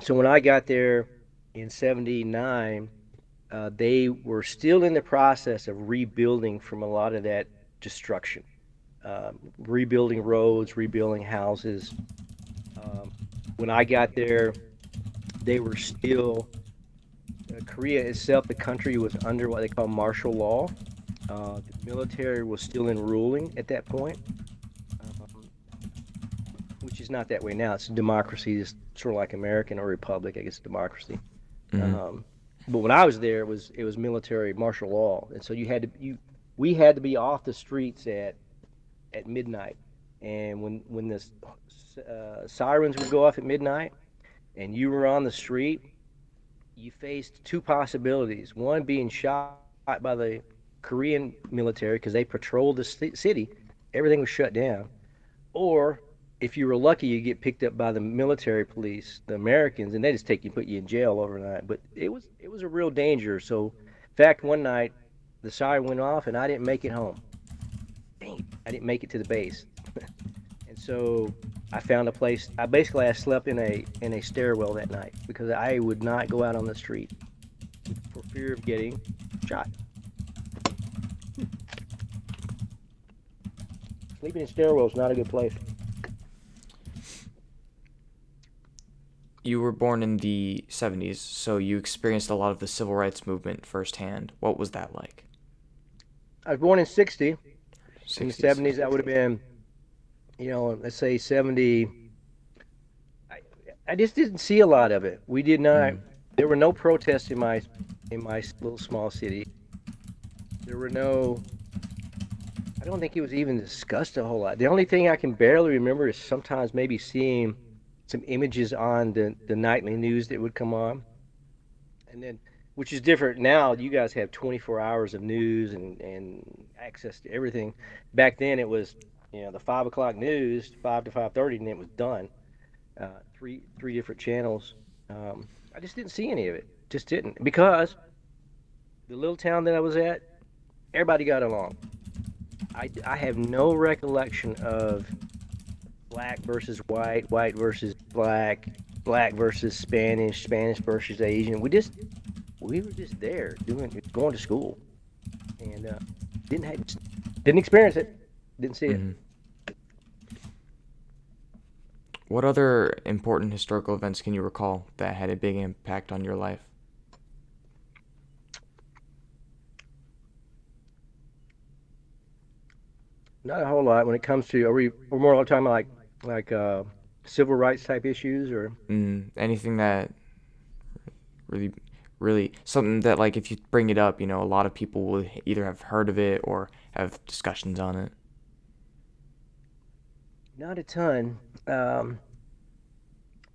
Speaker 2: So when I got there in 79, they were still in the process of rebuilding from a lot of that destruction, rebuilding roads, rebuilding houses. Um, when I got there, they were still Korea itself, the country was under what they call martial law. The military was still in ruling at that point, um, which is not that way now. It's a democracy, it's sort of like American or republic, I guess, democracy.
Speaker 1: Mm-hmm.
Speaker 2: Um, but when I was there, it was military martial law, and so we had to be off the streets at midnight, and when the sirens would go off at midnight, and you were on the street, you faced two possibilities. One being shot by the Korean military because they patrolled the city, everything was shut down. Or if you were lucky, you get picked up by the military police, the Americans, and they just take you, put you in jail overnight. But it was a real danger. So, in fact, one night the siren went off and I didn't make it home. Dang, I didn't make it to the base, and so I found a place. I slept in a stairwell that night because I would not go out on the street for fear of getting shot. Sleeping in stairwells is not a good place.
Speaker 1: You were born in the 70s, so you experienced a lot of the civil rights movement firsthand. What was that like?
Speaker 2: I was born in '60. In the
Speaker 1: 60s.
Speaker 2: '70s, I would have been, let's say 70. I, I just didn't see a lot of it. We did not.
Speaker 1: Mm.
Speaker 2: There were no protests in my little small city. There were no. I don't think it was even discussed a whole lot. The only thing I can barely remember is sometimes maybe seeing some images on the nightly news that would come on, and then which is different now. You guys have 24 hours of news and access to everything. Back then, it was the 5 o'clock news, 5 to 5:30, and it was done. Three different channels. I just didn't see any of it. Just didn't because the little town that I was at, everybody got along. I have no recollection of black versus white, white versus black, black versus Spanish, Spanish versus Asian. We were just there going to school and didn't have, didn't experience it, didn't see it.
Speaker 1: Mm-hmm. What other important historical events can you recall that had a big impact on your life?
Speaker 2: Not a whole lot when it comes to. We're more all the time like civil rights type issues or
Speaker 1: Anything that really, really, something that, like, if you bring it up, a lot of people will either have heard of it or have discussions on it.
Speaker 2: not a ton. Um,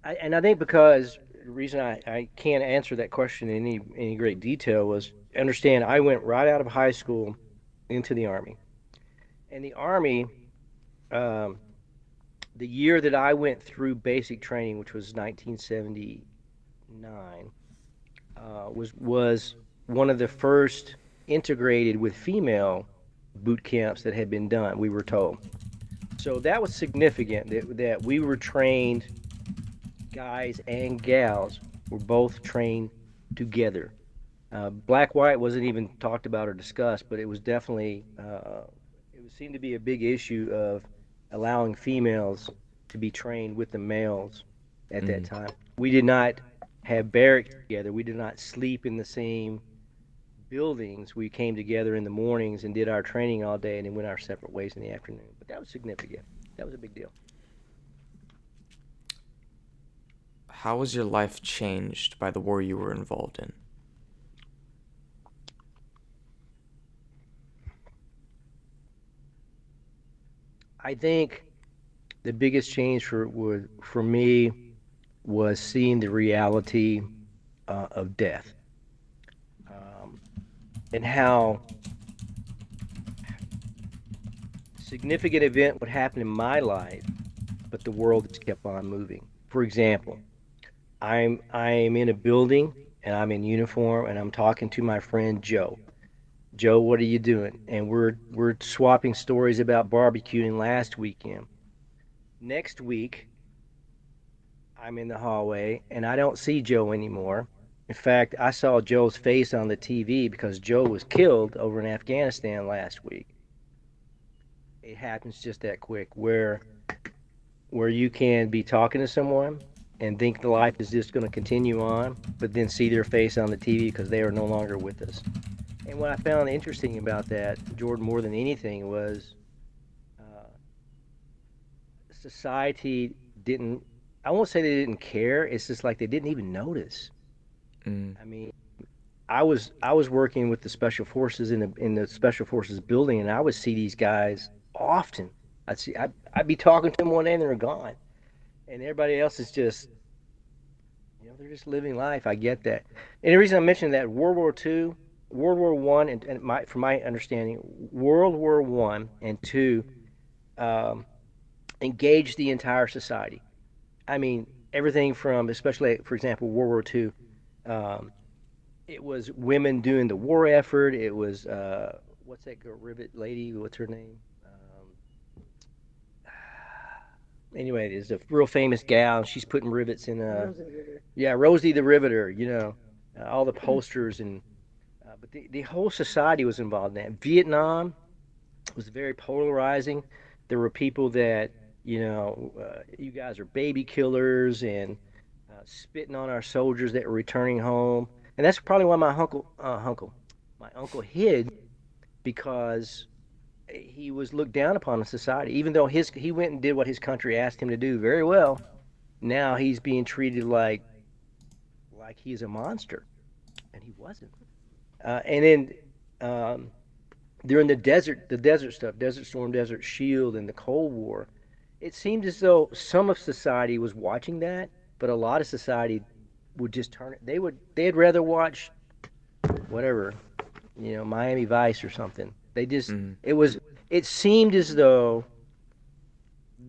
Speaker 2: and I think because the reason I can't answer that question in any great detail was understand I went right out of high school. into the Army. And the Army, um, the year that I went through basic training, which was 1979, was one of the first integrated with female boot camps that had been done. We were told. So that was significant that we were trained, guys and gals were both trained together. Black white wasn't even talked about or discussed, but it was definitely it seemed to be a big issue of allowing females to be trained with the males at that
Speaker 1: Mm.
Speaker 2: time. We did not have barracks together. We did not sleep in the same buildings. We came together in the mornings and did our training all day, and then went our separate ways in the afternoon. But that was significant. That was a big deal.
Speaker 1: How was your life changed by the war you were involved in?
Speaker 2: I think the biggest change for me was seeing the reality of death, um, and how significant event would happen in my life, but the world just kept on moving. For example, I'm in a building and I'm in uniform and I'm talking to my friend Joe. Joe, what are you doing? And we're swapping stories about barbecuing last weekend. Next week, I'm in the hallway and I don't see Joe anymore. In fact, I saw Joe's face on the TV because Joe was killed over in Afghanistan last week. It happens just that quick where you can be talking to someone and think the life is just going to continue on, but then see their face on the TV because they are no longer with us. And what I found interesting about that, Jordan, more than anything, was uh, society didn't. I won't say they didn't care. It's just like they didn't even notice.
Speaker 1: Mm.
Speaker 2: I mean, I was working with the special forces in the special forces building, and I would see these guys often. I'd be talking to them one day and they're gone, and everybody else is just they're just living life. I get that. And the reason I mentioned that World War II, World War One, and from my understanding, World War One and Two um, engaged the entire society. I mean, everything from, especially for example, World War Two. Um, it was women doing the war effort. It was what's that girl, Rivet lady? What's her name? Anyway, there's a real famous gal. She's putting rivets in. Yeah, Rosie the Riveter. All the posters and but the whole society was involved in that. Vietnam was very polarizing. There were people that you guys are baby killers and spitting on our soldiers that were returning home, and that's probably why my uncle hid because he was looked down upon in society. Even though he went and did what his country asked him to do very well, now he's being treated like he's a monster, and he wasn't. And then during the desert stuff, Desert Storm, Desert Shield, and the Cold War, it seemed as though some of society was watching that, but a lot of society would just turn it. They'd rather watch whatever, Miami Vice or something.
Speaker 1: Mm.
Speaker 2: It seemed as though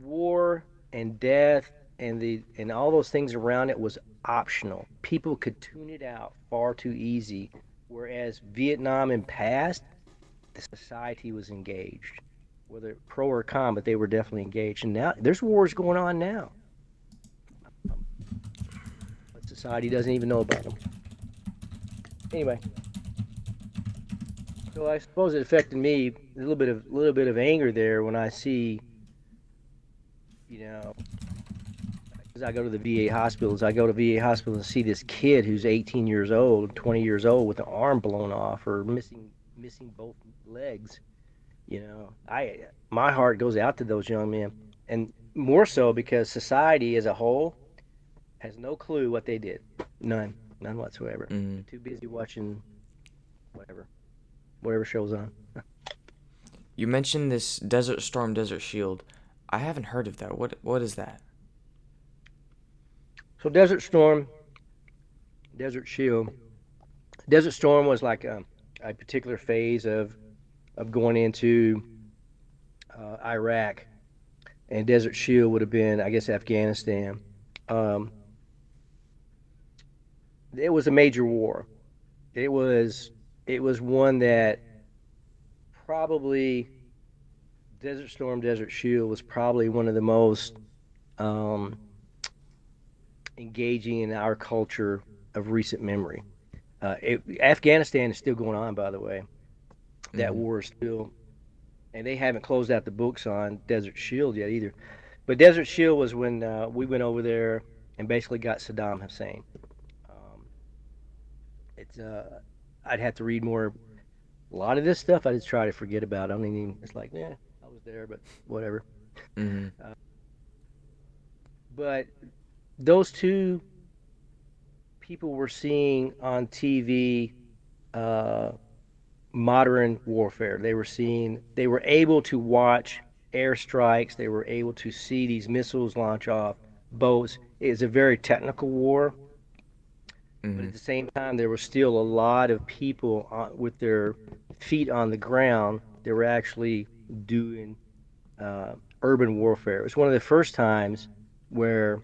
Speaker 2: war and death and all those things around it was optional. People could tune it out far too easy, whereas Vietnam and past, the society was engaged, whether pro or con, but they were definitely engaged. And now there's wars going on now, um, but society doesn't even know about them. Anyway, so I suppose it affected me a little bit of anger there when I see, you know, as I go to the VA hospitals, I go to VA hospitals and see this kid who's 18 years old, 20 years old, with an arm blown off or missing both legs. I my heart goes out to those young men, and more so because society as a whole has no clue what they did. None whatsoever.
Speaker 1: Mm.
Speaker 2: They're too busy watching whatever, whatever shows on.
Speaker 1: You mentioned this Desert Storm, Desert Shield. I haven't heard of that. What is that?
Speaker 2: So Desert Storm, Desert Shield. Desert Storm was like a particular phase of of going into Iraq, and Desert Shield would have been, I guess, Afghanistan. Um, it was a major war. It was it was one that probably Desert Storm, Desert Shield was probably one of the most um, engaging in our culture of recent memory. Afghanistan is still going on, by the way. That
Speaker 1: Mm-hmm.
Speaker 2: war is still, and they haven't closed out the books on Desert Shield yet either. But Desert Shield was when we went over there and basically got Saddam Hussein. Um, it's I'd have to read more. A lot of this stuff I just try to forget about. I don't even. It's like, yeah, I was there, but whatever.
Speaker 1: Mm-hmm.
Speaker 2: Uh, but those two people were seeing on TV uh, modern warfare. They were able to watch airstrikes. They were able to see these missiles launch off boats. It was a very technical war, but
Speaker 1: Mm-hmm.
Speaker 2: at the same time, there was still a lot of people with their feet on the ground. They were actually doing uh, urban warfare. It was one of the first times where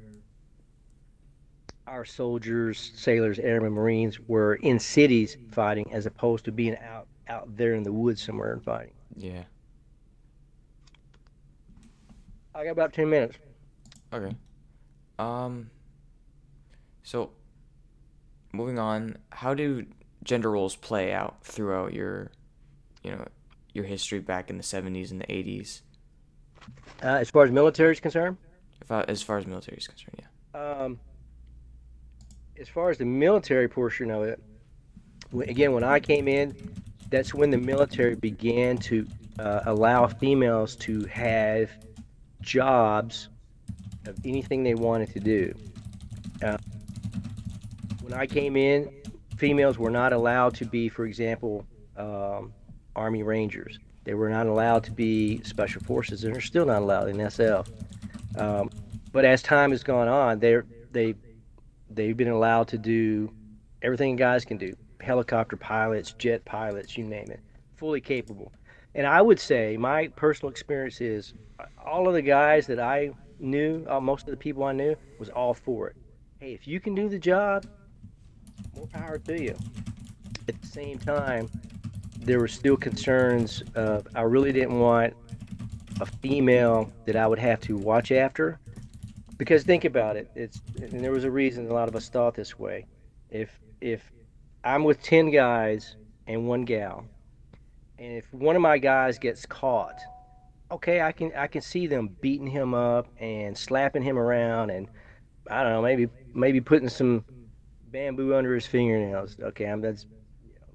Speaker 2: our soldiers, sailors, airmen, marines were in cities fighting as opposed to being out there in the woods somewhere and fighting.
Speaker 1: Yeah.
Speaker 2: I got about 10 minutes.
Speaker 1: Okay. Um. So moving on, how do gender roles play out throughout you know, your history back in the 70s and the 80s,
Speaker 2: As far as military is concerned,
Speaker 1: as far as military is concerned? Yeah.
Speaker 2: um, as far as the military portion of it, again, when I came in, that's when the military began to allow females to have jobs of anything they wanted to do. Uh, when I came in, females were not allowed to be, for example, um, Army Rangers. They were not allowed to be Special Forces, and they're still not allowed in SF. Um, but as time has gone on, they they've been allowed to do everything guys can do. Helicopter pilots, jet pilots, you name it, fully capable. And I would say my personal experience is all of the guys that I knew, most of the people I knew, was all for it. Hey, if you can do the job, more power to you. At the same time, there were still concerns of I really didn't want a female that I would have to watch after. Because think about it, it's and there was a reason a lot of us thought this way. If I'm with 10 guys and one gal, and if one of my guys gets caught, okay, I can see them beating him up and slapping him around and I don't know, maybe putting some bamboo under his fingernails. Okay, that's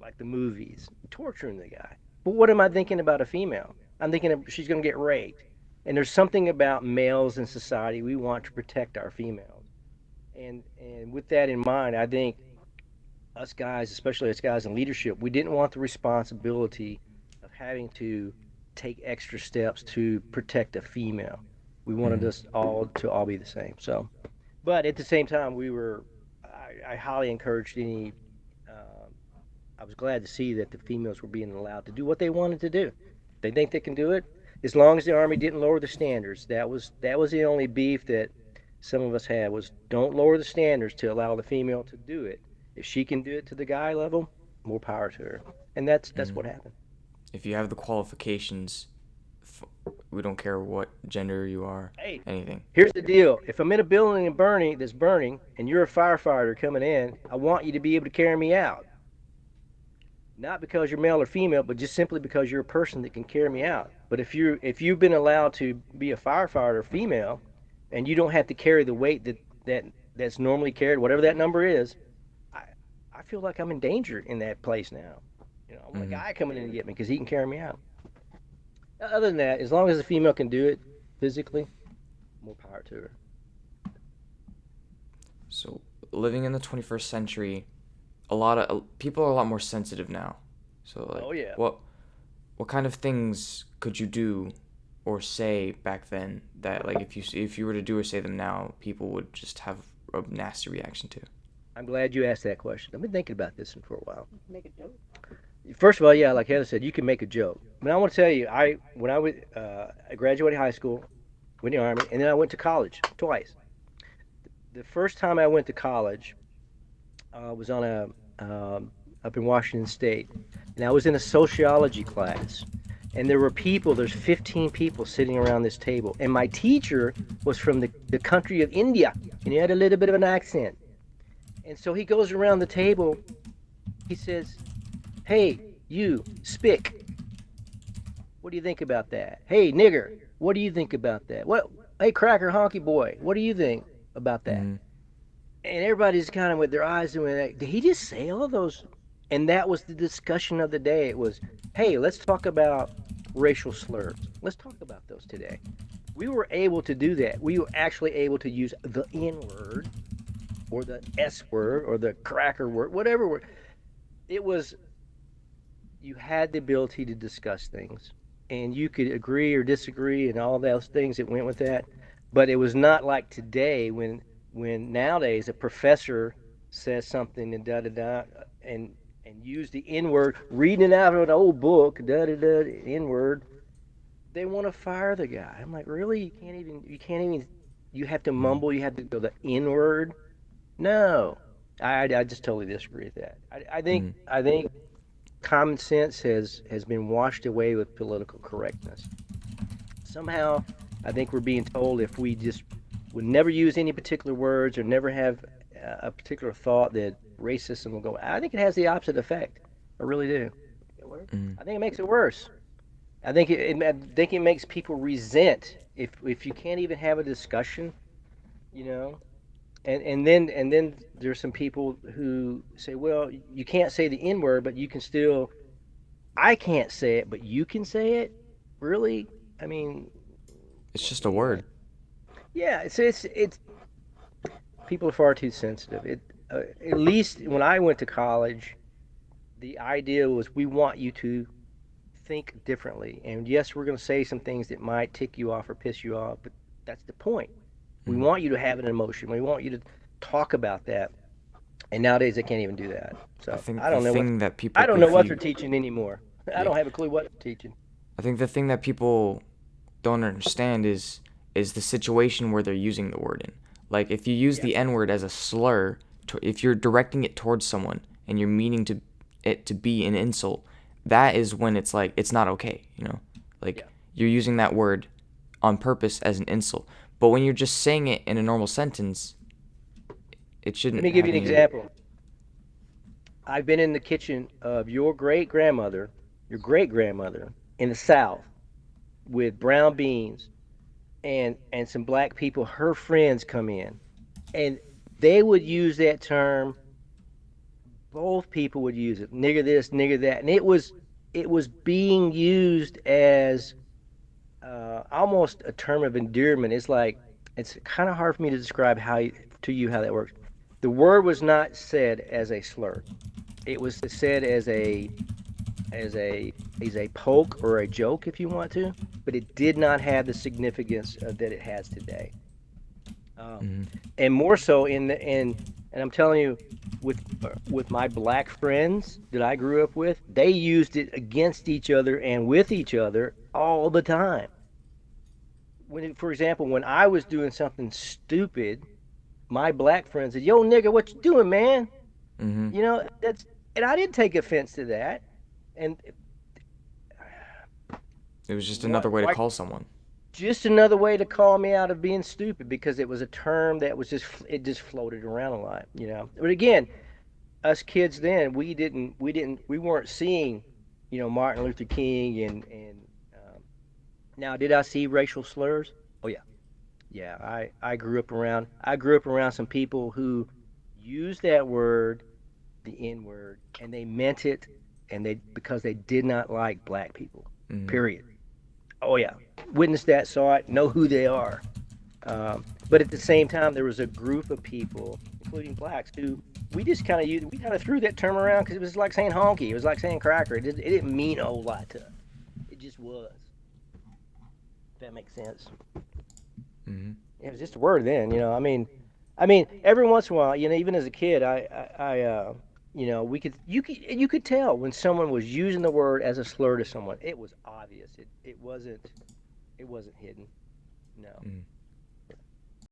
Speaker 2: like the movies, torturing the guy. But what am I thinking about a female? I'm thinking she's going to get raped. And there's something about males in society we want to protect our females. And with that in mind, I think us guys, especially us guys in leadership, we didn't want the responsibility of having to take extra steps to protect a female. We wanted
Speaker 1: Mm-hmm.
Speaker 2: us all to all be the same. So, but at the same time, I highly encouraged any. Um, I was glad to see that the females were being allowed to do what they wanted to do. They think they can do it as long as the army didn't lower the standards. That was the only beef that some of us had was don't lower the standards to allow the female to do it. If she can do it to the guy level, more power to her. And that's
Speaker 1: Mm-hmm.
Speaker 2: what happened.
Speaker 1: If you have the qualifications, f- we don't care what gender you are,
Speaker 2: Hey,
Speaker 1: anything.
Speaker 2: here's the deal. If I'm in a building that's burning and you're a firefighter coming in, I want you to be able to carry me out. Not because you're male or female, but just simply because you're a person that can carry me out. But if you've been allowed to be a firefighter female and you don't have to carry the weight that's normally carried, whatever that number is, I I feel like I'm in danger in that place now. I want a
Speaker 1: Mm-hmm.
Speaker 2: guy coming in to get me because he can carry me out. Other than that, as long as the female can do it physically, more power to her.
Speaker 1: So living in the 21st century, a lot of people are a lot more sensitive now. So like,
Speaker 2: Oh yeah.
Speaker 1: what kind of things could you do or say back then that like if you were to do or say them now, people would just have a nasty reaction to?
Speaker 2: I'm glad you asked that question. I've been thinking about this one for a while. First of all, yeah, like Heather said, you can make a joke. But I want to tell you, I graduated high school, went in the army, and then I went to college twice. The first time I went to college, was on a up in Washington State, and I was in a sociology class, and there's 15 people sitting around this table, and my teacher was from the country of India, and he had a little bit of an accent, and so he goes around the table, he says, "Hey, you, Spick, what do you think about that? Hey, nigger, what do you think about that? What? Hey, cracker honky boy, what do you think about that?"
Speaker 1: Mm-hmm.
Speaker 2: And everybody's kind of with their eyes doing that. Did he just say all those? And that was the discussion of the day. It was, hey, let's talk about racial slurs. Let's talk about those today. We were able to do that. We were actually able to use the N word or the S word or the cracker word, whatever word. It was, you had the ability to discuss things and you could agree or disagree and all those things that went with that. But it was not like today when nowadays a professor says something and da da da and and use the N word, reading it out of an old book, da da da N word. They want to fire the guy. I'm like, really? You can't even you have to
Speaker 1: Mm-hmm.
Speaker 2: mumble, you have to go the N word. No. I just totally disagree with that. I think common sense has been washed away with political correctness. Somehow, I think we're being told if we just would never use any particular words or never have a particular thought that racism will go. I think it has the opposite effect. I really do.
Speaker 1: Mm-hmm.
Speaker 2: I think it makes it worse. I think it makes people resent if you can't even have a discussion, you know. And then there's some people who say, well, you can't say the N word, but you can still. I can't say it, but you can say it. Really? I mean,
Speaker 1: It's just a
Speaker 2: anyway.
Speaker 1: word.
Speaker 2: Yeah, it's people are far too sensitive. At least when I went to college, the idea was we want you to think differently. And yes, we're going to say some things that might tick you off or piss you off, but that's the point. We
Speaker 1: Mm-hmm.
Speaker 2: want you to have an emotion. We want you to talk about that. And nowadays they can't even do that.
Speaker 1: I
Speaker 2: So
Speaker 1: think
Speaker 2: I
Speaker 1: the
Speaker 2: don't know what
Speaker 1: thing that people
Speaker 2: I don't know what they're
Speaker 1: confuse,
Speaker 2: teaching anymore. I
Speaker 1: yeah,
Speaker 2: don't have a clue what they're teaching.
Speaker 1: I think the thing that people don't understand is the situation where they're using the word in. Like if you use
Speaker 2: Yeah.
Speaker 1: the N word as a slur, if you're directing it towards someone and you're meaning to it to be an insult, that is when it's like it's not okay, you know? Like
Speaker 2: Yeah.
Speaker 1: you're using that word on purpose as an insult. But when you're just saying it in a normal sentence, it
Speaker 2: Let
Speaker 1: shouldn't
Speaker 2: me give you
Speaker 1: have
Speaker 2: an
Speaker 1: any.
Speaker 2: example. I've been in the kitchen of your great grandmother in the South with brown beans and some black people, her friends come in and they would use that term, both people would use it, nigger this, nigger that. And it was being used as almost a term of endearment. It's like it's kind of hard for me to describe to you how that works. The word was not said as a slur. It was said as a as a poke or a joke if you want to, but it did not have the significance that it has today. Um,
Speaker 1: Mm-hmm.
Speaker 2: and more so and I'm telling you, with my black friends that I grew up with, they used it against each other and with each other all the time. For example, when I was doing something stupid, my black friends said, "Yo, nigga, what you doing, man?"
Speaker 1: Mm-hmm.
Speaker 2: That's and I didn't take offense to that. And
Speaker 1: It was just
Speaker 2: what?
Speaker 1: another way to
Speaker 2: Why?
Speaker 1: call someone.
Speaker 2: Just another way to call me out of being stupid because it was a term that was just floated around a lot. But again, us kids then we weren't seeing, Martin Luther King and now did I see racial slurs? Oh yeah. Yeah, I grew up around some people who used that word, the N word, and they meant it and they because they did not like black people.
Speaker 1: Mm-hmm.
Speaker 2: Period. Oh yeah. Witnessed that, saw it, know who they are. But at the same time, there was a group of people, including blacks, who we kind of threw that term around because it was like saying honky, it was like saying cracker. It didn't mean a whole lot to us. It just was. If that makes sense.
Speaker 1: Mm-hmm.
Speaker 2: It was just a word then. I mean, every once in a while, even as a kid, You could tell when someone was using the word as a slur to someone. It was obvious. It wasn't hidden. No.